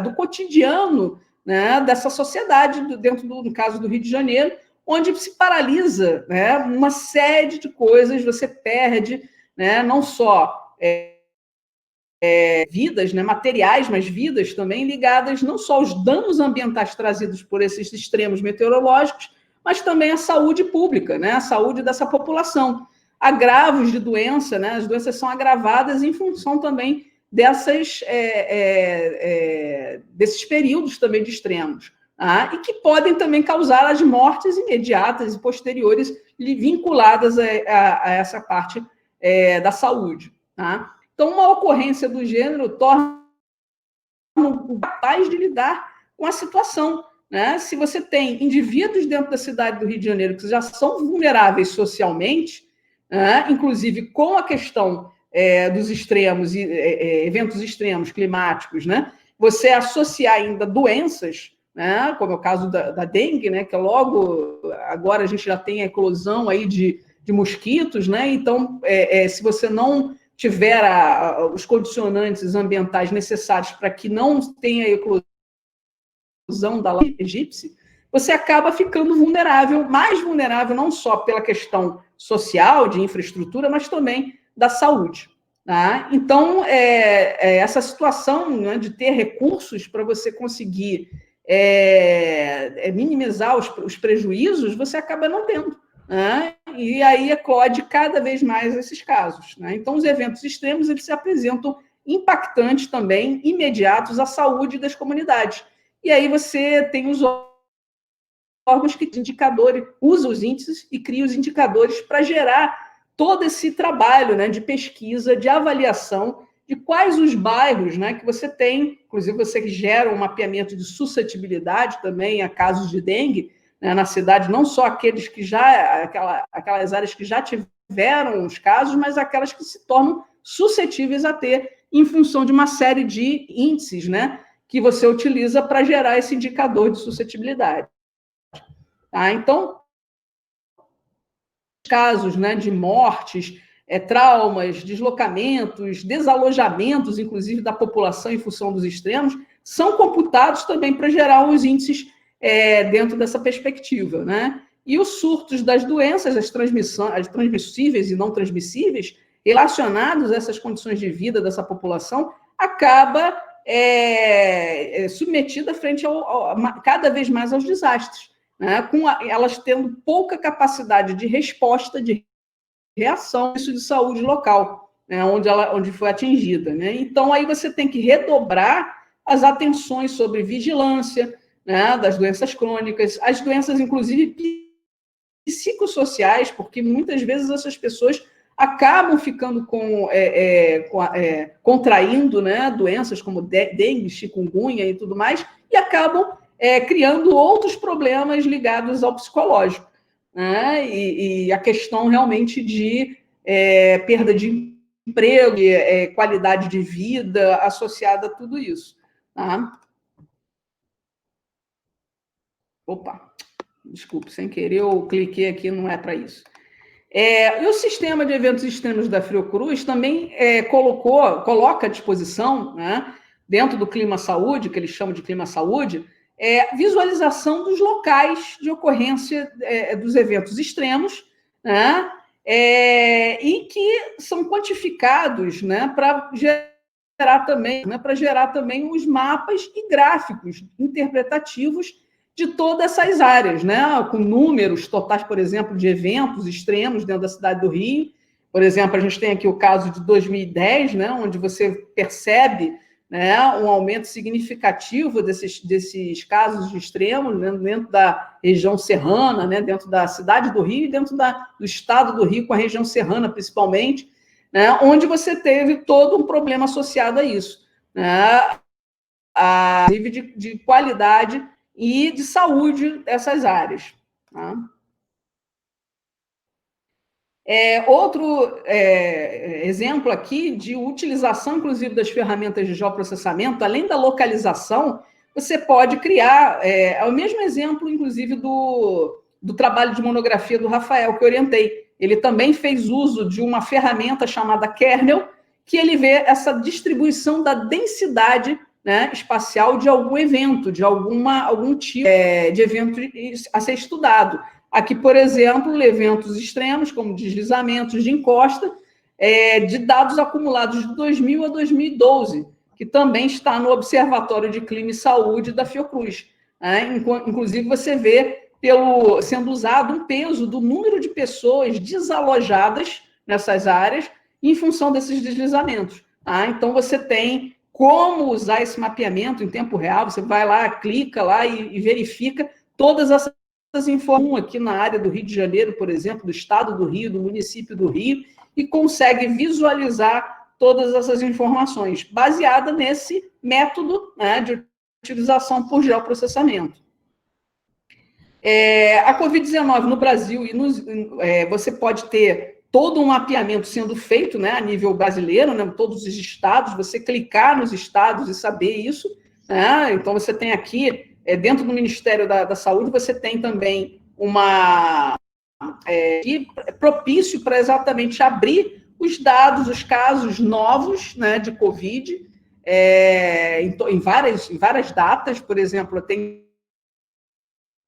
[SPEAKER 1] do cotidiano, né, dessa sociedade, no caso do Rio de Janeiro, onde se paralisa, né, uma série de coisas, você perde, né, não só vidas, né, materiais, mas vidas também ligadas não só aos danos ambientais trazidos por esses extremos meteorológicos, mas também à saúde pública, né, a saúde dessa população. Agravos de doença, né, as doenças são agravadas em função também desses períodos também de extremos. Tá? E que podem também causar as mortes imediatas e posteriores vinculadas a essa parte da saúde. Tá? Então, uma ocorrência do gênero torna capaz de lidar com a situação. Né? Se você tem indivíduos dentro da cidade do Rio de Janeiro que já são vulneráveis socialmente, inclusive com a questão dos extremos, eventos extremos climáticos, né? Você associar ainda doenças, né, como é o caso da dengue, né, que logo agora a gente já tem a eclosão aí de mosquitos, né, então se você não tiver os condicionantes ambientais necessários para que não tenha eclosão da lepra egípcia, você acaba ficando vulnerável, mais vulnerável não só pela questão social, de infraestrutura, mas também da saúde. Tá? Então, essa situação, né, de ter recursos para você conseguir minimizar os prejuízos, você acaba não tendo. Né? E aí eclode cada vez mais esses casos. Né? Então, os eventos extremos eles se apresentam impactantes também, imediatos à saúde das comunidades. E aí você tem os órgãos que usam os índices e criam os indicadores para gerar todo esse trabalho, né, de pesquisa, de avaliação de quais os bairros, né, que você tem, inclusive você gera um mapeamento de suscetibilidade também a casos de dengue, né, na cidade, não só aqueles que aquelas áreas que já tiveram os casos, mas aquelas que se tornam suscetíveis a ter, em função de uma série de índices, né, que você utiliza para gerar esse indicador de suscetibilidade. Tá? Então, casos, né, de mortes, traumas, deslocamentos, desalojamentos, inclusive, da população em função dos extremos, são computados também para gerar os índices dentro dessa perspectiva. Né? E os surtos das doenças, as transmissíveis e não transmissíveis, relacionados a essas condições de vida dessa população, acaba submetida frente cada vez mais aos desastres, né? Com elas tendo pouca capacidade de resposta, de reação isso de saúde local, né? onde foi atingida, né? Então, aí você tem que redobrar as atenções sobre vigilância, né, das doenças crônicas, as doenças, inclusive, psicossociais, porque muitas vezes essas pessoas acabam ficando contraindo, né, doenças como dengue, chikungunya e tudo mais, e acabam criando outros problemas ligados ao psicológico, né, e a questão realmente de perda de emprego, qualidade de vida associada a tudo isso. Tá? Opa, desculpe, sem querer eu cliquei aqui, não é para isso. E o sistema de eventos extremos da Fiocruz também coloca à disposição, né, dentro do Clima Saúde, que eles chamam de Clima Saúde, visualização dos locais de ocorrência dos eventos extremos, né, e que são quantificados, né, para gerar também os mapas e gráficos interpretativos de todas essas áreas, né? Com números totais, por exemplo, de eventos extremos dentro da cidade do Rio. Por exemplo, a gente tem aqui o caso de 2010, né, onde você percebe, né, um aumento significativo desses casos de extremos, né, dentro da região serrana, né, dentro da cidade do Rio e dentro do estado do Rio, com a região serrana, principalmente, né, onde você teve todo um problema associado a isso, né, a nível de qualidade e de saúde dessas áreas. Tá? Outro exemplo aqui de utilização, inclusive, das ferramentas de geoprocessamento, além da localização, você pode criar, o mesmo exemplo, inclusive, do trabalho de monografia do Rafael, que eu orientei. Ele também fez uso de uma ferramenta chamada Kernel, que ele vê essa distribuição da densidade, né, espacial de algum evento, de algum tipo de evento a ser estudado. Aqui, por exemplo, eventos extremos, como deslizamentos de encosta, de dados acumulados de 2000 a 2012, que também está no Observatório de Clima e Saúde da Fiocruz. Né? Inclusive, você vê sendo usado um peso do número de pessoas desalojadas nessas áreas em função desses deslizamentos. Tá? Então, você tem como usar esse mapeamento em tempo real, você vai lá, clica lá e verifica todas essas informações aqui na área do Rio de Janeiro, por exemplo, do estado do Rio, do município do Rio, e consegue visualizar todas essas informações, baseada nesse método, né, de utilização por geoprocessamento. A Covid-19 no Brasil, você pode ter todo um mapeamento sendo feito, né, a nível brasileiro, né, todos os estados, você clicar nos estados e saber isso, né? Então, você tem aqui, dentro do Ministério da Saúde, você tem também propício para exatamente abrir os dados, os casos novos, né, de Covid, em várias datas. Por exemplo, tem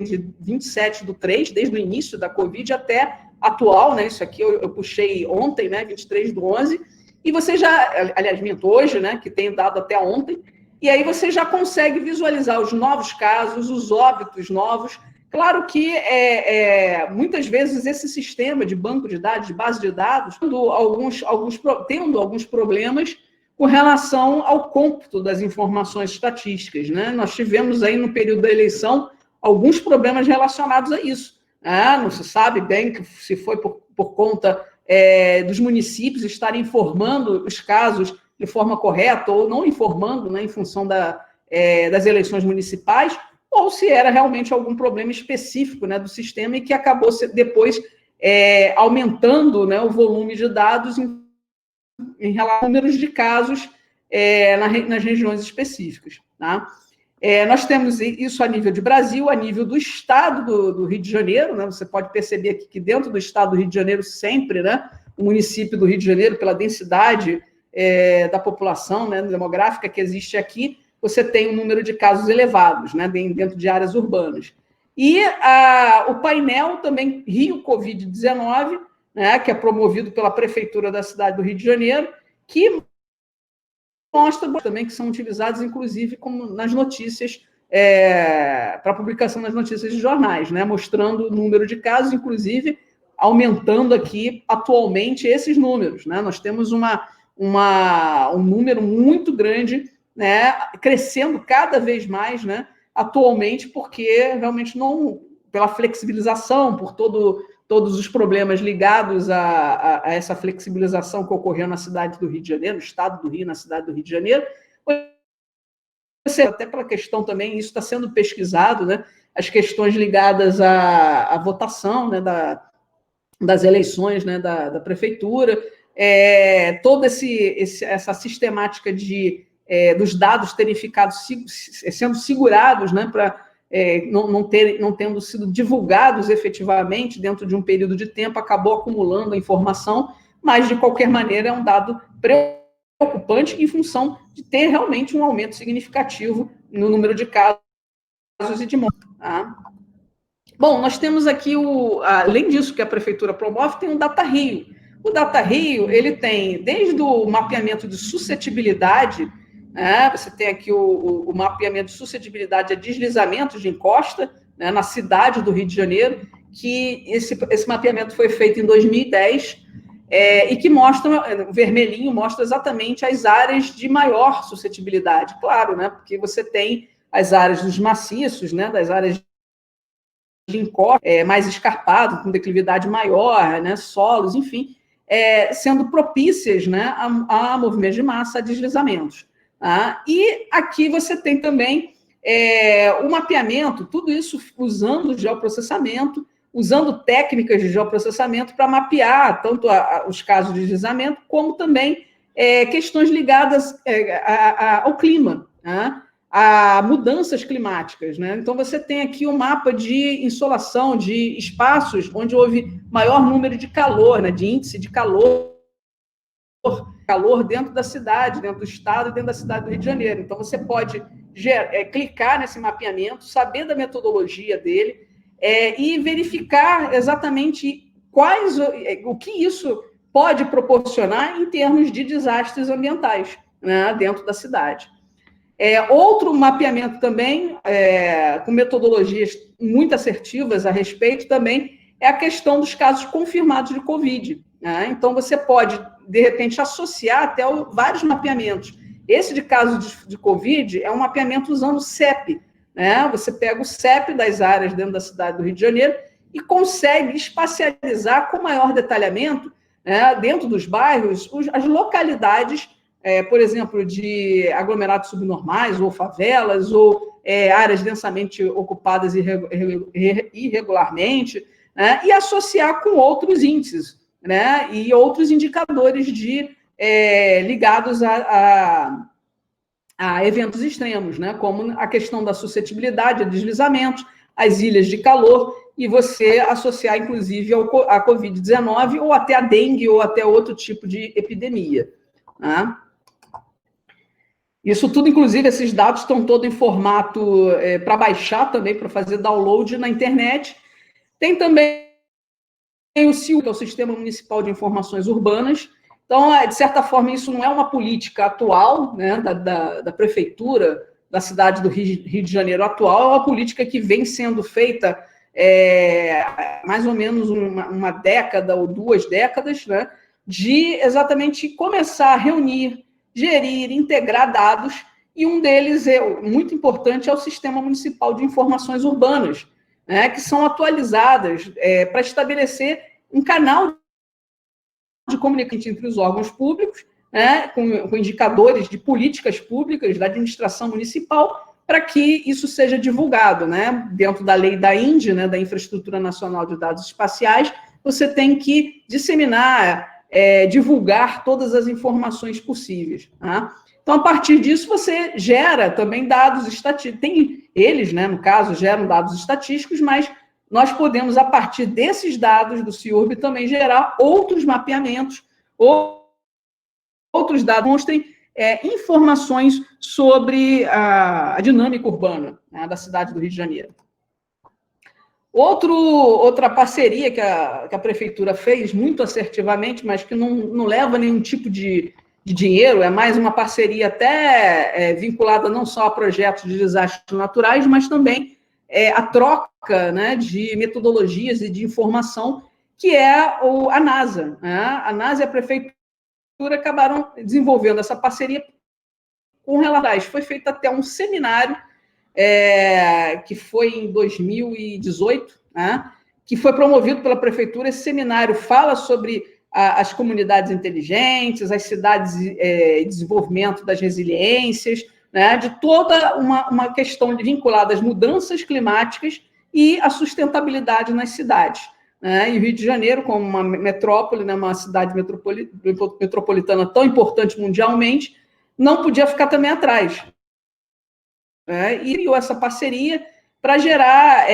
[SPEAKER 1] de 27/3, desde o início da Covid até atual, né? Isso aqui eu puxei ontem, né? 23/11, e você já, aliás, minto, hoje, né? Que tem dado até ontem, e aí você já consegue visualizar os novos casos, os óbitos novos. Claro que muitas vezes esse sistema de banco de dados, de base de dados, tendo alguns problemas com relação ao cômputo das informações estatísticas, né? Nós tivemos aí no período da eleição alguns problemas relacionados a isso. Não se sabe bem se foi por conta dos municípios estarem informando os casos de forma correta ou não informando, né, em função das eleições municipais, ou se era realmente algum problema específico, né, do sistema e que acabou depois aumentando, né, o volume de dados em relação a números de casos nas regiões específicas. Tá? Nós temos isso a nível de Brasil, a nível do estado do Rio de Janeiro, né? Você pode perceber aqui que dentro do estado do Rio de Janeiro, sempre, né, o município do Rio de Janeiro, pela densidade da população, né, demográfica que existe aqui, você tem um número de casos elevados, né, dentro de áreas urbanas. E o painel também Rio Covid-19, né, que é promovido pela Prefeitura da cidade do Rio de Janeiro, que mostra também que são utilizados, inclusive, como nas notícias, para publicação nas notícias de jornais, né? Mostrando o número de casos, inclusive, aumentando aqui, atualmente, esses números, né? Nós temos um número muito grande, né? Crescendo cada vez mais, né? Atualmente, porque realmente não, pela flexibilização, por todos os problemas ligados a essa flexibilização que ocorreu na cidade do Rio de Janeiro, no estado do Rio, na cidade do Rio de Janeiro, até pela questão também, isso está sendo pesquisado, né? As questões ligadas à votação, né? Das eleições, né? Da prefeitura, toda essa sistemática dos dados terem ficado sendo segurados, né? Para não tendo sido divulgados efetivamente dentro de um período de tempo, acabou acumulando a informação, mas, de qualquer maneira, é um dado preocupante em função de ter realmente um aumento significativo no número de casos e de mortes. Tá? Bom, nós temos aqui, além disso que a Prefeitura promove, tem o Data Rio. O Data Rio, ele tem desde o mapeamento de suscetibilidade, né, você tem aqui o mapeamento de suscetibilidade a deslizamentos de encosta, né, na cidade do Rio de Janeiro, que esse mapeamento foi feito em 2010, e que mostra, o vermelhinho mostra exatamente as áreas de maior suscetibilidade, claro, né, porque você tem as áreas dos maciços, né, das áreas de encosta, mais escarpado, com declividade maior, né, solos, enfim, sendo propícias, né, a movimentos de massa, a deslizamentos. Tá? E aqui você tem também o mapeamento, tudo isso usando geoprocessamento, usando técnicas de geoprocessamento para mapear tanto os casos de deslizamento, como também questões ligadas ao clima, né? A mudanças climáticas. Né? Então, você tem aqui um mapa de insolação, de espaços onde houve maior número de calor, né? De índice de calor dentro da cidade, dentro do estado e dentro da cidade do Rio de Janeiro. Então, você pode clicar nesse mapeamento, saber da metodologia dele e verificar exatamente o que isso pode proporcionar em termos de desastres ambientais, né, dentro da cidade. Outro mapeamento também, com metodologias muito assertivas a respeito também, é a questão dos casos confirmados de Covid. Né? Então, você pode, de repente, associar até vários mapeamentos. Esse de casos de Covid é um mapeamento usando o CEP. Né? Você pega o CEP das áreas dentro da cidade do Rio de Janeiro e consegue espacializar com maior detalhamento, né, dentro dos bairros, as localidades, por exemplo, de aglomerados subnormais, ou favelas, ou áreas densamente ocupadas irregularmente, né, e associar com outros índices, né, e outros indicadores ligados a eventos extremos, né, como a questão da suscetibilidade a deslizamentos, as ilhas de calor, e você associar, inclusive, a Covid-19, ou até a dengue, ou até outro tipo de epidemia. Né? Isso tudo, inclusive, esses dados estão todos em formato para baixar também, para fazer download na internet. Tem também o SIU, que é o Sistema Municipal de Informações Urbanas. Então, de certa forma, isso não é uma política atual, né, da prefeitura da cidade do Rio de Janeiro atual, é uma política que vem sendo feita mais ou menos uma década ou 2 décadas, né, de exatamente começar a reunir, gerir, integrar dados, e um deles muito importante, é o Sistema Municipal de Informações Urbanas, né, que são atualizadas para estabelecer um canal de comunicação entre os órgãos públicos, né, com indicadores de políticas públicas da administração municipal, para que isso seja divulgado, né, dentro da lei da INDE, né, da Infraestrutura Nacional de Dados Espaciais. Você tem que disseminar, divulgar todas as informações possíveis. Tá? Então, a partir disso, você gera também dados estatísticos. Eles, né, no caso, geram dados estatísticos, mas nós podemos, a partir desses dados do CIURB, também gerar outros mapeamentos, outros dados que mostrem informações sobre a dinâmica urbana, né, da cidade do Rio de Janeiro. Outra parceria que a Prefeitura fez muito assertivamente, mas que não leva a nenhum tipo de dinheiro, é mais uma parceria até vinculada não só a projetos de desastres naturais, mas também a troca, né, de metodologias e de informação, que é a NASA. Né? A NASA e a Prefeitura acabaram desenvolvendo essa parceria com relatais. Foi feito até um seminário, que foi em 2018, né, que foi promovido pela Prefeitura. Esse seminário fala sobre as comunidades inteligentes, as cidades, desenvolvimento das resiliências, né, de toda uma questão vinculada às mudanças climáticas e à sustentabilidade nas cidades. Né? E o Rio de Janeiro, como uma metrópole, né, uma cidade metropolitana tão importante mundialmente, não podia ficar também atrás. Né? E criou essa parceria para gerar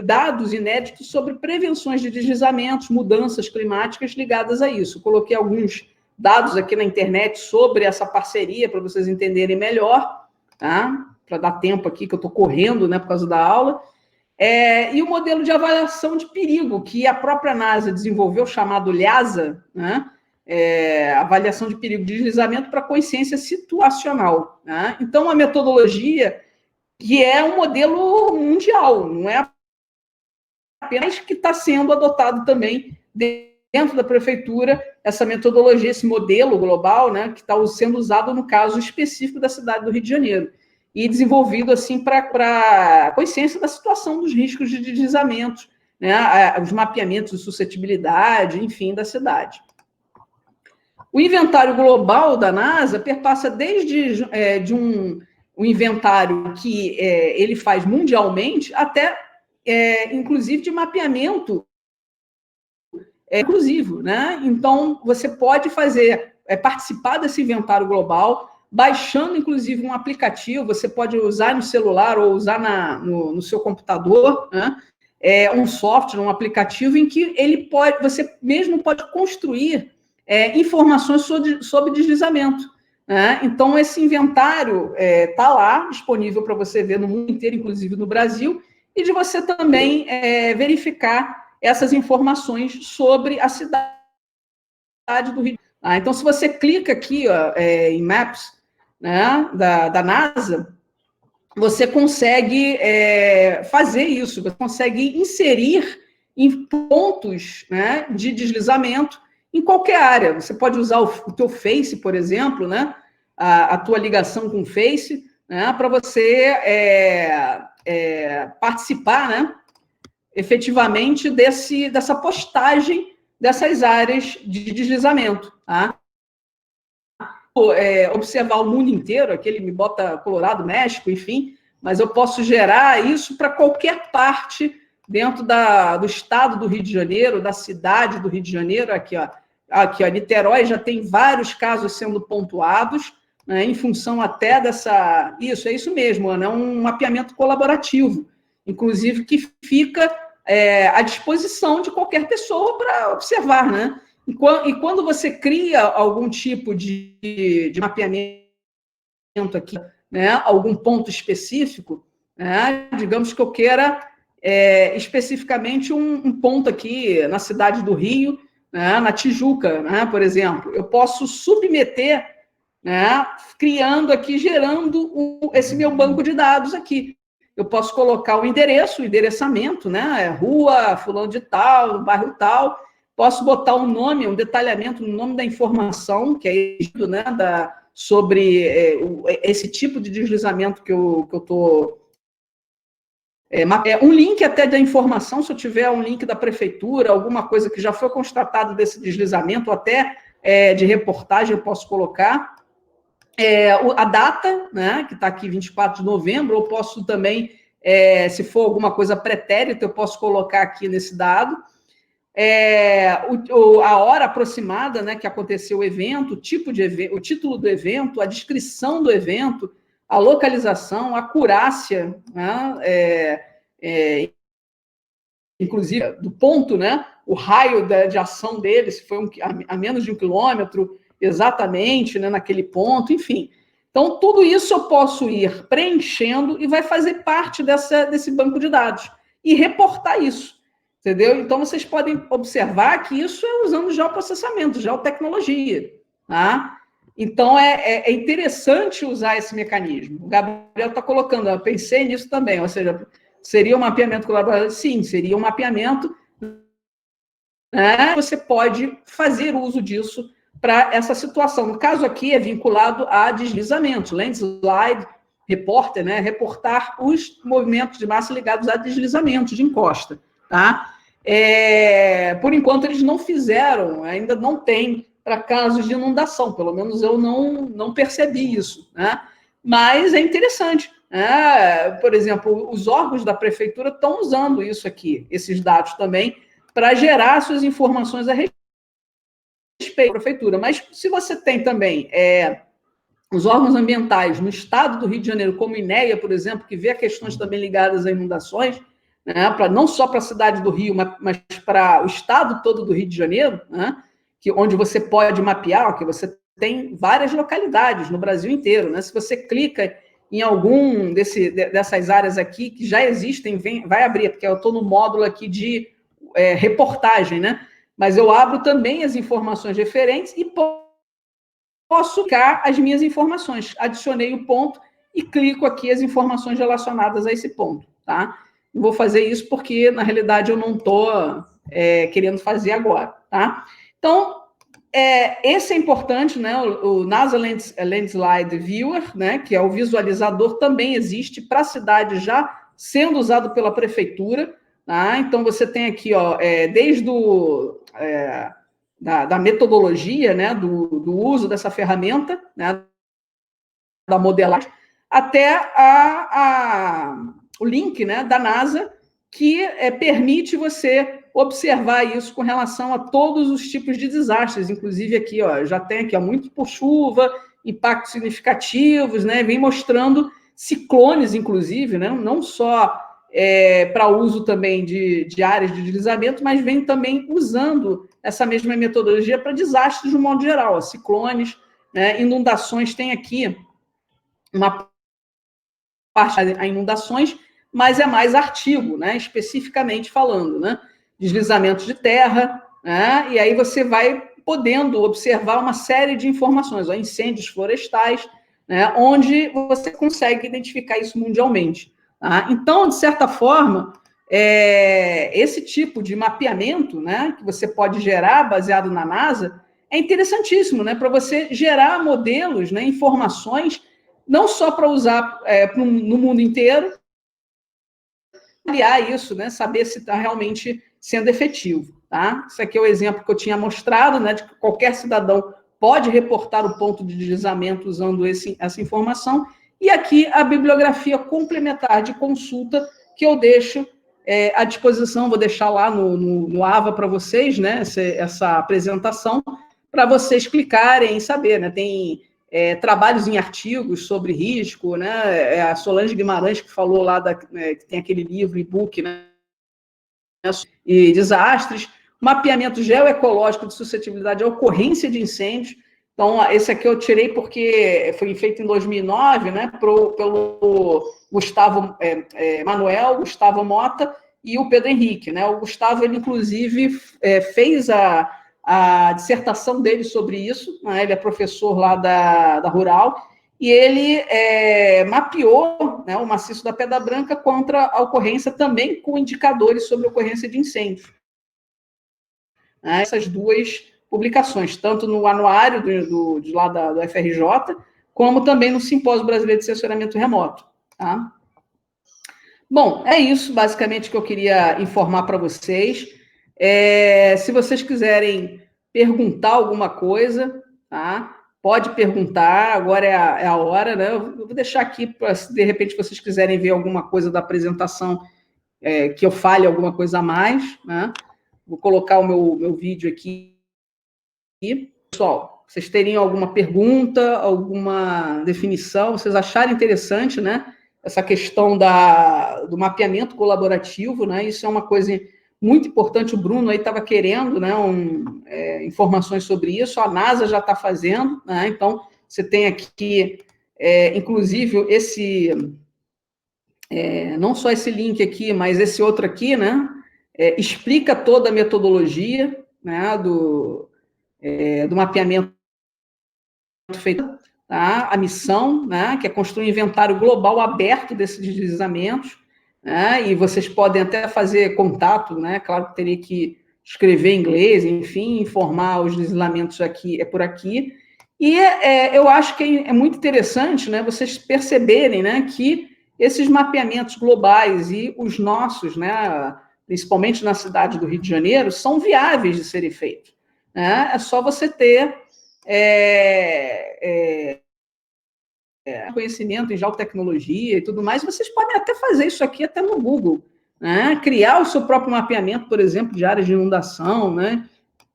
[SPEAKER 1] dados inéditos sobre prevenções de deslizamentos, mudanças climáticas ligadas a isso. Coloquei alguns dados aqui na internet sobre essa parceria para vocês entenderem melhor, tá? Para dar tempo aqui, que eu estou correndo, né, por causa da aula. E o modelo de avaliação de perigo, que a própria NASA desenvolveu, chamado LHASA, né? Avaliação de perigo de deslizamento para consciência situacional. Né? Então, a metodologia que é um modelo mundial, não é apenas que está sendo adotado também dentro da prefeitura, essa metodologia, esse modelo global, né, que está sendo usado no caso específico da cidade do Rio de Janeiro, e desenvolvido assim para consciência da situação dos riscos de deslizamentos, né, os mapeamentos de suscetibilidade, enfim, da cidade. O inventário global da NASA perpassa desde um inventário que ele faz mundialmente, até, inclusive, de mapeamento inclusivo. Né? Então, você pode participar desse inventário global, baixando, inclusive, um aplicativo, você pode usar no celular ou usar no seu computador, né? Um software, um aplicativo em que você mesmo pode construir informações sobre deslizamento. Então, esse inventário está lá, disponível para você ver no mundo inteiro, inclusive no Brasil, e de você também verificar essas informações sobre a cidade do Rio. Então, se você clica aqui em Maps, né, da NASA, você consegue fazer isso, você consegue inserir em pontos, né, de deslizamento em qualquer área. Você pode usar o teu Face, por exemplo, né, a tua ligação com o Face, né, para você participar, né, efetivamente dessa postagem dessas áreas de deslizamento. Tá? Observar o mundo inteiro, aqui ele me bota Colorado, México, enfim, mas eu posso gerar isso para qualquer parte dentro do estado do Rio de Janeiro, da cidade do Rio de Janeiro. Aqui, ó, Niterói já tem vários casos sendo pontuados, né, em função até dessa... Isso, é isso mesmo, Ana, é um mapeamento colaborativo, inclusive que fica à disposição de qualquer pessoa para observar, né? E quando você cria algum tipo de mapeamento aqui, né, algum ponto específico, né, digamos que eu queira especificamente um ponto aqui na cidade do Rio, né, na Tijuca, né, por exemplo, eu posso submeter, né, criando aqui, gerando esse meu banco de dados aqui. Eu posso colocar o endereçamento, né, rua fulano de tal, bairro tal. Posso botar um nome, um detalhamento no nome da informação, que é isso, né, sobre esse tipo de deslizamento que eu estou... um link até da informação, se eu tiver um link da prefeitura, alguma coisa que já foi constatado desse deslizamento, ou até de reportagem eu posso colocar. A data, né, que está aqui, 24 de novembro, eu posso também, se for alguma coisa pretérita, eu posso colocar aqui nesse dado. A hora aproximada, né, que aconteceu o evento, o título do evento, a descrição do evento, a localização, a acurácia, né, inclusive do ponto, né, o raio de ação dele, se foi a menos de 1 quilômetro, exatamente, né, naquele ponto, enfim. Então, tudo isso eu posso ir preenchendo e vai fazer parte desse banco de dados e reportar isso. Entendeu? Então, vocês podem observar que isso é usando geoprocessamento, geotecnologia. Tá? Então, é interessante usar esse mecanismo. O Gabriel está colocando, eu pensei nisso também, ou seja, seria um mapeamento colaborativo? Sim, seria um mapeamento, né? Você pode fazer uso disso para essa situação. No caso aqui, é vinculado a deslizamento, landslide reporter, né? Reportar os movimentos de massa ligados a deslizamento de encosta, tá? Por enquanto, eles não fizeram, ainda não tem para casos de inundação, pelo menos eu não percebi isso, né? Mas é interessante, né? Por exemplo, os órgãos da prefeitura estão usando isso aqui, esses dados também, para gerar suas informações a respeito da prefeitura. Mas se você tem também os órgãos ambientais no estado do Rio de Janeiro, como INEA, por exemplo, que vê questões também ligadas a inundações, né, não só para a cidade do Rio, mas para o estado todo do Rio de Janeiro, né, onde você pode mapear, que você tem várias localidades no Brasil inteiro. Né? Se você clica em algum dessas áreas aqui que já existem, vai abrir, porque eu estou no módulo aqui de reportagem, né? Mas eu abro também as informações referentes e posso clicar as minhas informações. Adicionei o ponto e clico aqui as informações relacionadas a esse ponto, tá? Não vou fazer isso porque, na realidade, eu não estou querendo fazer agora, tá? Então, esse é importante, né? O NASA Landslide Viewer, né? Que é o visualizador, também existe para a cidade já sendo usado pela prefeitura, tá? Então, você tem aqui, ó, desde da metodologia, né? Do uso dessa ferramenta, né? Da modelagem, até o link, né? Da NASA, que permite você observar isso com relação a todos os tipos de desastres, inclusive aqui, ó, já tem aqui, ó, muito por chuva, impactos significativos, né? Vem mostrando ciclones, inclusive, né? Não só para uso também de áreas de deslizamento, mas vem também usando essa mesma metodologia para desastres de um modo geral, ó, ciclones, né? Inundações, tem aqui uma parte a inundações, mas é mais artigo, né? Especificamente falando, né? Deslizamento de terra, né? E aí você vai podendo observar uma série de informações, ó, incêndios florestais, né? Onde você consegue identificar isso mundialmente. Tá? Então, de certa forma, esse tipo de mapeamento, né? Que você pode gerar baseado na NASA é interessantíssimo, né? Para você gerar modelos, né? Informações não só para usar no mundo inteiro, avaliar isso, né? Saber se está realmente sendo efetivo. Tá? Isso aqui é o exemplo que eu tinha mostrado, né? De que qualquer cidadão pode reportar o ponto de deslizamento usando essa informação. E aqui a bibliografia complementar de consulta que eu deixo à disposição, vou deixar lá no AVA para vocês, né? Essa apresentação, para vocês clicarem e saber, né? Tem trabalhos em artigos sobre risco, né? A Solange Guimarães, que falou lá, que tem aquele livro, e-book, né? E desastres, mapeamento geoecológico de suscetibilidade à ocorrência de incêndios. Então, esse aqui eu tirei porque foi feito em 2009, né? Pelo Gustavo Manuel, Gustavo Mota e o Pedro Henrique, né? O Gustavo, ele, inclusive, fez a dissertação dele sobre isso, né? Ele é professor lá da Rural, e ele mapeou, né, o maciço da Pedra Branca contra a ocorrência também com indicadores sobre a ocorrência de incêndios. Né? Essas duas publicações, tanto no anuário de lá do FRJ, como também no Simpósio Brasileiro de Censuramento Remoto. Tá? Bom, é isso, basicamente, que eu queria informar para vocês. Se vocês quiserem perguntar alguma coisa, tá? Pode perguntar, agora é a hora, né? Eu vou deixar aqui, para se de repente vocês quiserem ver alguma coisa da apresentação, que eu fale alguma coisa a mais, né? Vou colocar o meu vídeo aqui. Pessoal, vocês teriam alguma pergunta, alguma definição, vocês acharem interessante, né? Essa questão do mapeamento colaborativo, né? Isso é uma coisa muito importante. O Bruno aí estava querendo, né, informações sobre isso, a NASA já está fazendo, né? Então, você tem aqui, inclusive, não só esse link aqui, mas esse outro aqui, né? Explica toda a metodologia, né, do mapeamento feito, tá? A missão, né, que é construir um inventário global aberto desses deslizamentos, né, e vocês podem até fazer contato, né, claro que teria que escrever em inglês, enfim, informar os deslizamentos aqui, por aqui, e eu acho que é muito interessante, né, vocês perceberem, né, que esses mapeamentos globais e os nossos, né, principalmente na cidade do Rio de Janeiro, são viáveis de serem feitos, né? É só você ter conhecimento em geotecnologia e tudo mais, vocês podem até fazer isso aqui até no Google, né? Criar o seu próprio mapeamento, por exemplo, de áreas de inundação, né?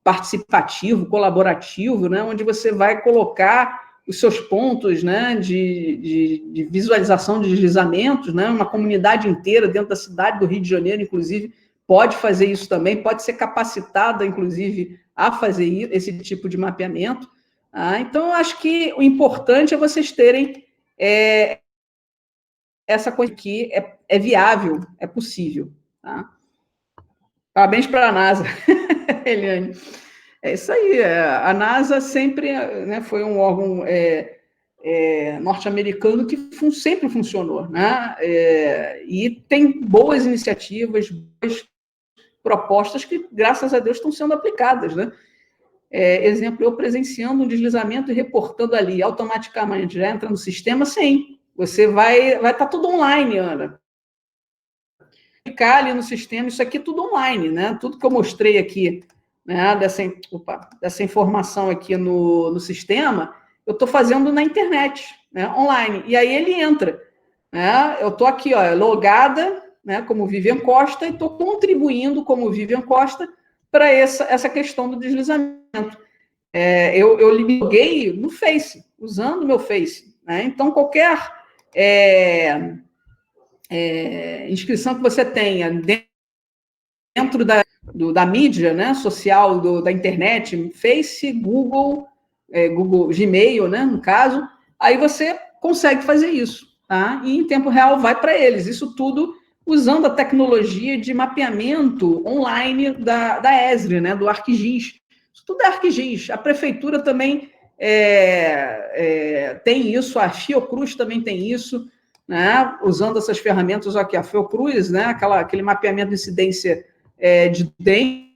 [SPEAKER 1] Participativo, colaborativo, né? Onde você vai colocar os seus pontos, né? de visualização de deslizamentos, né? Uma comunidade inteira dentro da cidade do Rio de Janeiro, inclusive, pode fazer isso também, pode ser capacitada, inclusive, a fazer esse tipo de mapeamento. Então, eu acho que o importante é vocês terem essa coisa que é viável, é possível. Tá? Parabéns para a NASA, Eliane. É isso aí. A NASA sempre, né, foi um órgão norte-americano que sempre funcionou, né? E tem boas iniciativas, boas propostas que, graças a Deus, estão sendo aplicadas, né? Exemplo, eu presenciando um deslizamento e reportando ali automaticamente, já entra no sistema, sim. Você vai estar tudo online, Ana. Clicar ali no sistema, isso aqui é tudo online, né? Tudo que eu mostrei aqui, né, dessa informação aqui no sistema, eu estou fazendo na internet, né, online. E aí ele entra. Né? Eu estou aqui, ó, logada, né, como Vivian Costa, e estou contribuindo como Vivian Costa para essa questão do deslizamento. Eu loguei no Face, usando o meu Face. Né? Então, qualquer inscrição que você tenha dentro da mídia, né, social, da internet, Face, Google, Google Gmail, né, no caso, aí você consegue fazer isso. Tá? E em tempo real vai para eles. Isso tudo usando a tecnologia de mapeamento online da ESRI, né, do ArcGIS. Isso tudo é ArcGIS. A prefeitura também tem isso, a Fiocruz também tem isso, né, usando essas ferramentas aqui. A Fiocruz, né, aquele mapeamento de incidência de dengue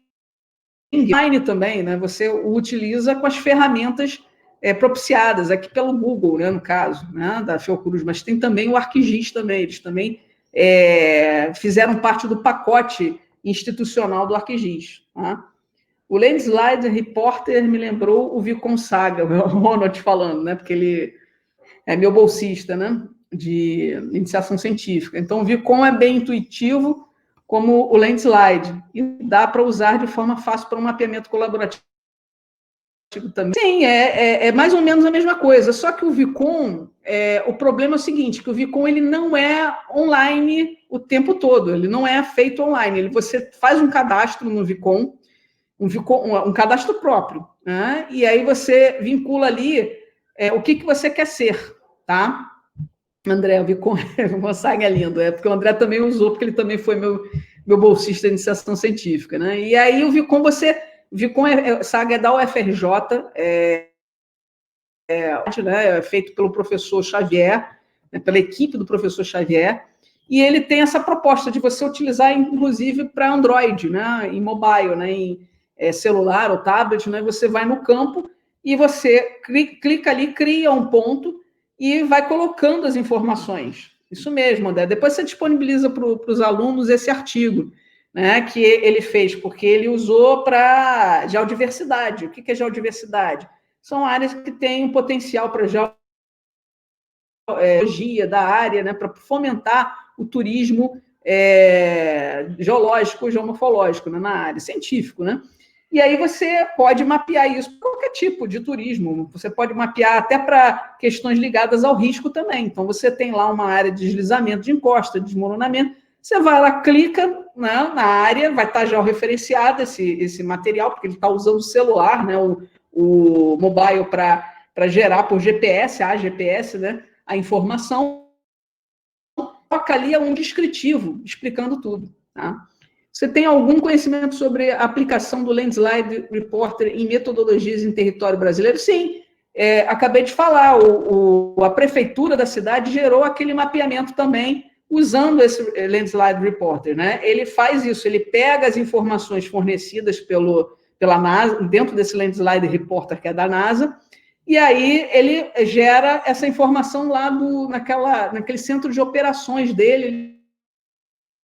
[SPEAKER 1] online também, né, você o utiliza com as ferramentas propiciadas aqui pelo Google, né, no caso, né, da Fiocruz, mas tem também o ArcGIS também, eles também fizeram parte do pacote institucional do ArcGIS. Tá? O Landslide Reporter me lembrou o Vicon Saga, o Ronald falando, né, porque ele é meu bolsista, né, de iniciação científica. Então, o Vicon é bem intuitivo, como o Landslide, e dá para usar de forma fácil para um mapeamento colaborativo também. Sim, é mais ou menos a mesma coisa, só que o Vicon, o problema é o seguinte, que o Vicon ele não é online o tempo todo, ele não é feito online, você faz um cadastro no Vicon, um cadastro próprio, né? E aí você vincula ali o que você quer ser, tá? André, o Vicon é lindo, porque o André também usou, porque ele também foi meu bolsista de iniciação científica, né? E aí o Vicon Saga é da UFRJ, né, é feito pelo professor Xavier, né, pela equipe do professor Xavier, e ele tem essa proposta de você utilizar, inclusive, para Android, né, em mobile, né, em celular ou tablet, né, você vai no campo e você clica ali, cria um ponto e vai colocando as informações. Isso mesmo, André. Depois você disponibiliza para os alunos esse artigo, né, que ele fez, porque ele usou para geodiversidade. O que é geodiversidade? São áreas que têm um potencial para geologia da área, né, para fomentar o turismo geológico, geomorfológico, né, na área, científico, né? E aí você pode mapear isso para qualquer tipo de turismo. Você pode mapear até para questões ligadas ao risco também. Então, você tem lá uma área de deslizamento, de encosta, de desmoronamento. Você vai lá, clica, né, na área, vai estar georreferenciado esse material, porque ele está usando o celular, né, o mobile para gerar por GPS, GPS, né, a informação. Coloca ali um descritivo, explicando tudo. Tá? Você tem algum conhecimento sobre a aplicação do Landslide Reporter em metodologias em território brasileiro? Sim, acabei de falar, a prefeitura da cidade gerou aquele mapeamento também, usando esse Landslide Reporter, né? Ele faz isso, ele pega as informações fornecidas pela NASA, dentro desse Landslide Reporter que é da NASA, e aí ele gera essa informação lá naquele centro de operações dele.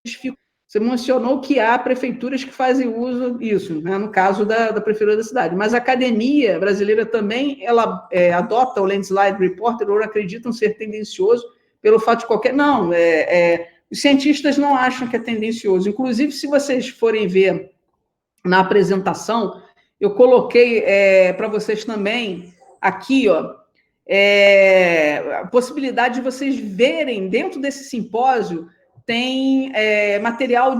[SPEAKER 1] Você mencionou que há prefeituras que fazem uso disso, né, no caso da prefeitura da cidade, mas a academia brasileira também, ela adota o Landslide Reporter, ou acreditam ser tendencioso pelo fato de qualquer... Não, os cientistas não acham que é tendencioso. Inclusive, se vocês forem ver na apresentação, eu coloquei para vocês também, aqui, ó, a possibilidade de vocês verem, dentro desse simpósio, tem material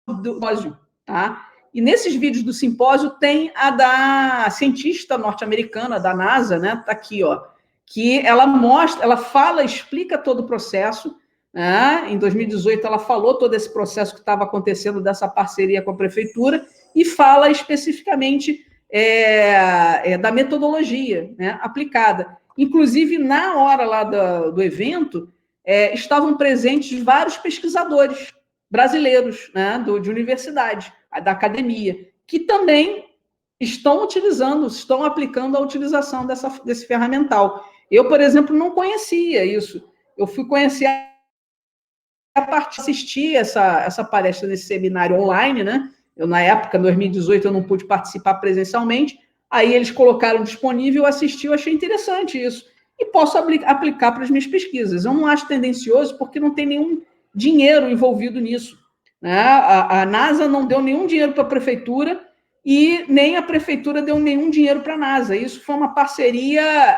[SPEAKER 1] do simpósio, tá? E nesses vídeos do simpósio tem a da cientista norte-americana, da NASA, né? Tá aqui, ó, que ela mostra, ela fala, explica todo o processo, né? Em 2018 ela falou todo esse processo que estava acontecendo dessa parceria com a prefeitura e fala especificamente da metodologia, né, aplicada. Inclusive, na hora lá do evento, estavam presentes vários pesquisadores brasileiros, né, de universidade, da academia, que também estão aplicando a utilização desse ferramental. Eu, por exemplo, não conhecia isso. Eu fui conhecer a partir de assistir essa palestra nesse seminário online, né? Na época, em 2018, eu não pude participar presencialmente, aí eles colocaram disponível, eu assisti, eu achei interessante isso. E posso aplicar para as minhas pesquisas. Eu não acho tendencioso porque não tem nenhum dinheiro envolvido nisso, né? A NASA não deu nenhum dinheiro para a prefeitura e nem a prefeitura deu nenhum dinheiro para a NASA. Isso foi uma parceria,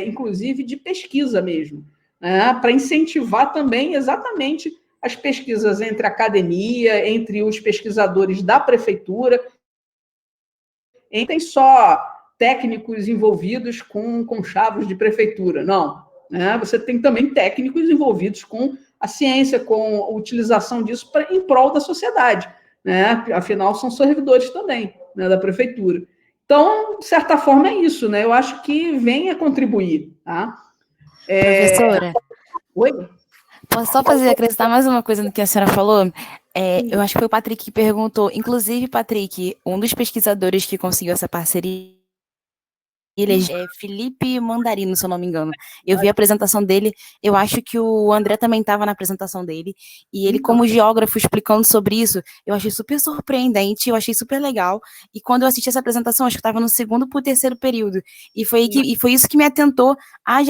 [SPEAKER 1] inclusive, de pesquisa mesmo, né? Para incentivar também exatamente as pesquisas entre a academia, entre os pesquisadores da prefeitura, e tem só técnicos envolvidos com conchavos de prefeitura, não. Né? Você tem também técnicos envolvidos com a ciência, com a utilização disso em prol da sociedade. Né? Afinal, são servidores também, né, da prefeitura. Então, de certa forma, é isso. Né? Eu acho que vem a contribuir. Tá?
[SPEAKER 4] Professora?
[SPEAKER 1] Oi?
[SPEAKER 4] Posso só acrescentar mais uma coisa no que a senhora falou? Eu acho que foi o Patrick que perguntou. Inclusive, Patrick, um dos pesquisadores que conseguiu essa parceria, ele é Felipe Mandarino, se eu não me engano. Eu vi a apresentação dele, eu acho que o André também estava na apresentação dele, e ele, como geógrafo, explicando sobre isso, eu achei super surpreendente, eu achei super legal, e quando eu assisti essa apresentação, acho que estava no segundo para o terceiro período, e foi isso que me atentou às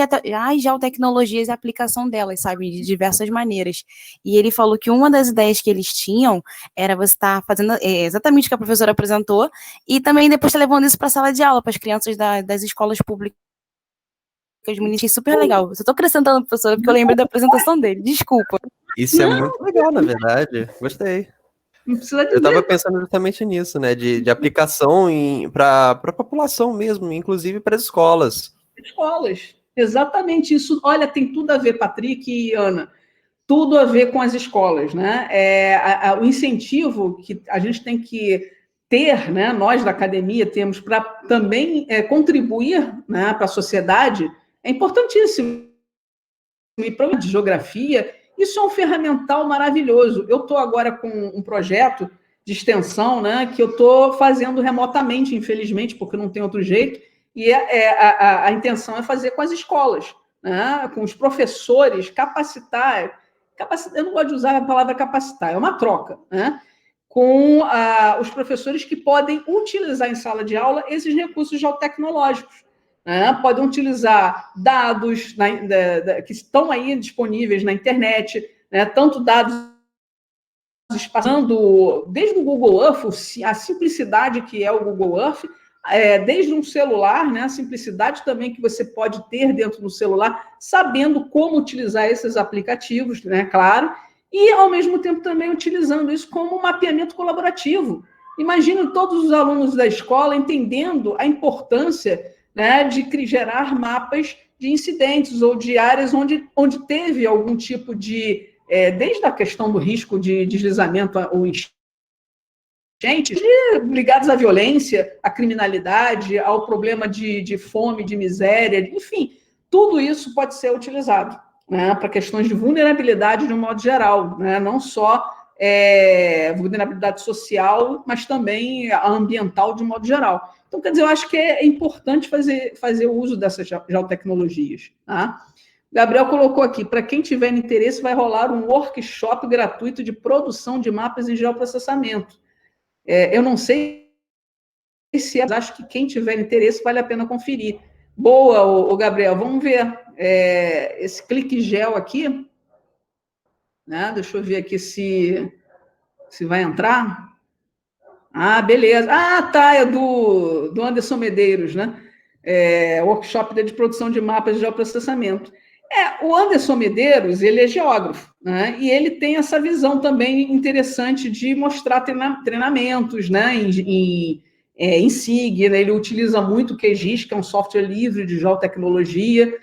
[SPEAKER 4] geotecnologias e a aplicação delas, sabe, de diversas maneiras. E ele falou que uma das ideias que eles tinham era você estar fazendo exatamente o que a professora apresentou, e também depois levando isso para a sala de aula, para as crianças das escolas públicas municipais. Super legal. Eu só estou acrescentando, professora, porque eu lembrei da apresentação dele. Desculpa.
[SPEAKER 5] Isso é muito legal, na verdade. Gostei.
[SPEAKER 1] Não precisa dizer.
[SPEAKER 5] Eu estava pensando justamente nisso, né? De aplicação para a população mesmo, inclusive para as escolas.
[SPEAKER 1] Escolas. Exatamente isso. Olha, tem tudo a ver, Patrick e Ana. Tudo a ver com as escolas, né? O incentivo que a gente tem que ter, né, nós da academia temos para também contribuir, né, para a sociedade, é importantíssimo. E para de geografia, isso é um ferramental maravilhoso. Eu estou agora com um projeto de extensão, né, que eu estou fazendo remotamente, infelizmente, porque não tem outro jeito, e a intenção é fazer com as escolas, né, com os professores, capacitar. Eu não gosto de usar a palavra capacitar, é uma troca, né? Com os professores que podem utilizar em sala de aula esses recursos geotecnológicos. Né? Podem utilizar dados que estão aí disponíveis na internet, né? Tanto dados passando desde o Google Earth, a simplicidade que é o Google Earth, desde um celular, né? A simplicidade também que você pode ter dentro do celular, sabendo como utilizar esses aplicativos, né? Claro, e, ao mesmo tempo, também utilizando isso como um mapeamento colaborativo. Imagina todos os alunos da escola entendendo a importância, né, de gerar mapas de incidentes ou de áreas onde teve algum tipo de... desde a questão do risco de deslizamento ou ligados à violência, à criminalidade, ao problema de fome, de miséria, enfim, tudo isso pode ser utilizado, né, para questões de vulnerabilidade de um modo geral, né, não só vulnerabilidade social, mas também a ambiental de um modo geral. Então, quer dizer, eu acho que é importante fazer o uso dessas geotecnologias. Tá? Gabriel colocou aqui, para quem tiver interesse, vai rolar um workshop gratuito de produção de mapas em geoprocessamento. Eu não sei se mas acho que quem tiver interesse vale a pena conferir. Boa, o Gabriel, vamos ver esse ClickGeo aqui, né? Deixa eu ver aqui se vai entrar. Ah, beleza. Ah, tá, é do Anderson Medeiros, né? Workshop de produção de mapas de geoprocessamento. O Anderson Medeiros, ele é geógrafo, né? E ele tem essa visão também interessante de mostrar treinamentos, né? Em SIG, né? Ele utiliza muito o QGIS, que é um software livre de geotecnologia,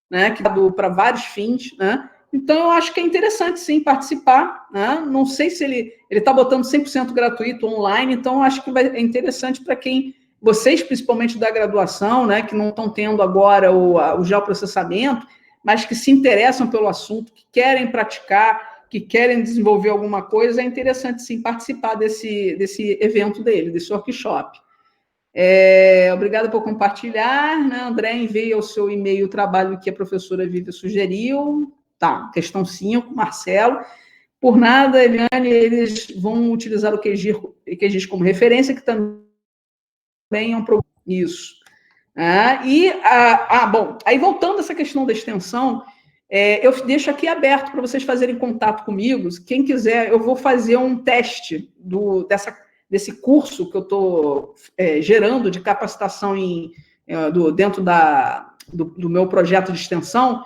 [SPEAKER 1] né? Que dá para vários fins, né? Então, eu acho que é interessante, sim, participar, né? Não sei se ele está botando 100% gratuito online, então eu acho que é interessante para quem, vocês, principalmente da graduação, né, que não estão tendo agora o geoprocessamento, mas que se interessam pelo assunto, que querem praticar, que querem desenvolver alguma coisa, é interessante, sim, participar desse evento dele, desse workshop. Obrigada por compartilhar, né? André, envie ao seu e-mail o trabalho que a professora Vivian sugeriu. Tá, questão 5, Marcelo. Por nada, Eliane, eles vão utilizar o QGIS como referência, que também é um problema. Isso. Bom, aí voltando a essa questão da extensão, eu deixo aqui aberto para vocês fazerem contato comigo. Quem quiser, eu vou fazer um teste desse curso que eu estou gerando de capacitação dentro do meu projeto de extensão,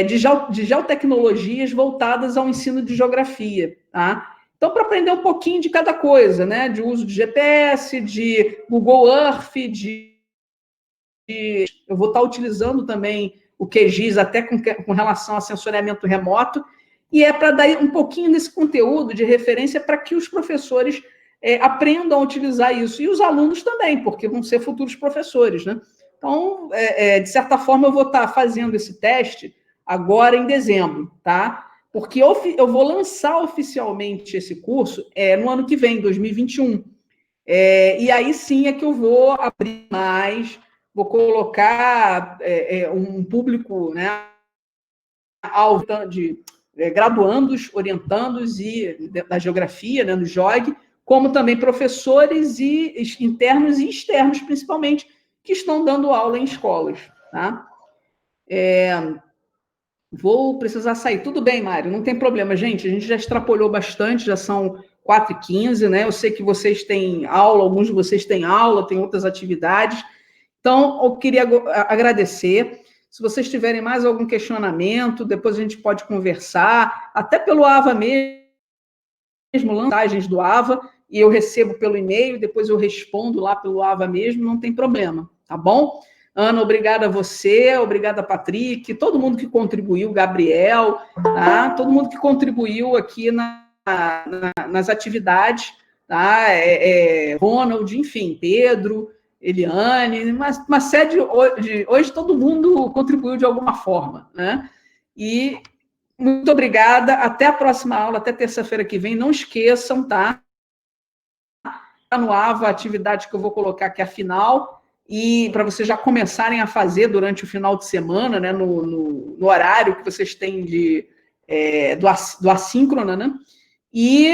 [SPEAKER 1] de geotecnologias voltadas ao ensino de geografia, tá? Então, para aprender um pouquinho de cada coisa, né? De uso de GPS, de Google Earth, eu vou estar utilizando também o QGIS até com relação a sensoriamento remoto, e para dar um pouquinho desse conteúdo de referência para que os professores aprendam a utilizar isso, e os alunos também, porque vão ser futuros professores, né? Então, de certa forma, eu vou estar fazendo esse teste agora em dezembro, tá? Porque eu vou lançar oficialmente esse curso no ano que vem, 2021. E aí sim é que eu vou abrir mais, vou colocar um público, né, de graduandos, orientandos da geografia, né, no JOG, como também professores internos e externos, principalmente, que estão dando aula em escolas, tá? Vou precisar sair. Tudo bem, Mário, não tem problema, gente. A gente já extrapolhou bastante, já são 4h15, né? Eu sei que vocês têm aula, alguns de vocês têm aula, têm outras atividades. Então, eu queria agradecer. Se vocês tiverem mais algum questionamento, depois a gente pode conversar, até pelo AVA mesmo, mensagens do AVA, e eu recebo pelo e-mail, depois eu respondo lá pelo AVA mesmo, não tem problema, tá bom? Ana, obrigada a você, obrigada a Patrick, todo mundo que contribuiu, Gabriel, tá? Todo mundo que contribuiu aqui nas atividades, tá? Ronald, enfim, Pedro, Eliane, uma série hoje todo mundo contribuiu de alguma forma, né? E muito obrigada, até a próxima aula, até terça-feira que vem, não esqueçam, tá? No AVA, a atividade que eu vou colocar aqui, a final, e para vocês já começarem a fazer durante o final de semana, né, no horário que vocês têm do assíncrona, né? E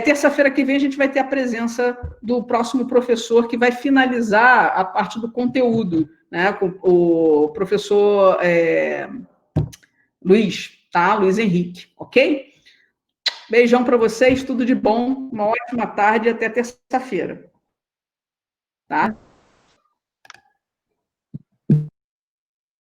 [SPEAKER 1] terça-feira que vem a gente vai ter a presença do próximo professor que vai finalizar a parte do conteúdo, né, com o professor Luiz, tá? Luiz Henrique, ok? Beijão para vocês, tudo de bom, uma ótima tarde e até terça-feira. Tá?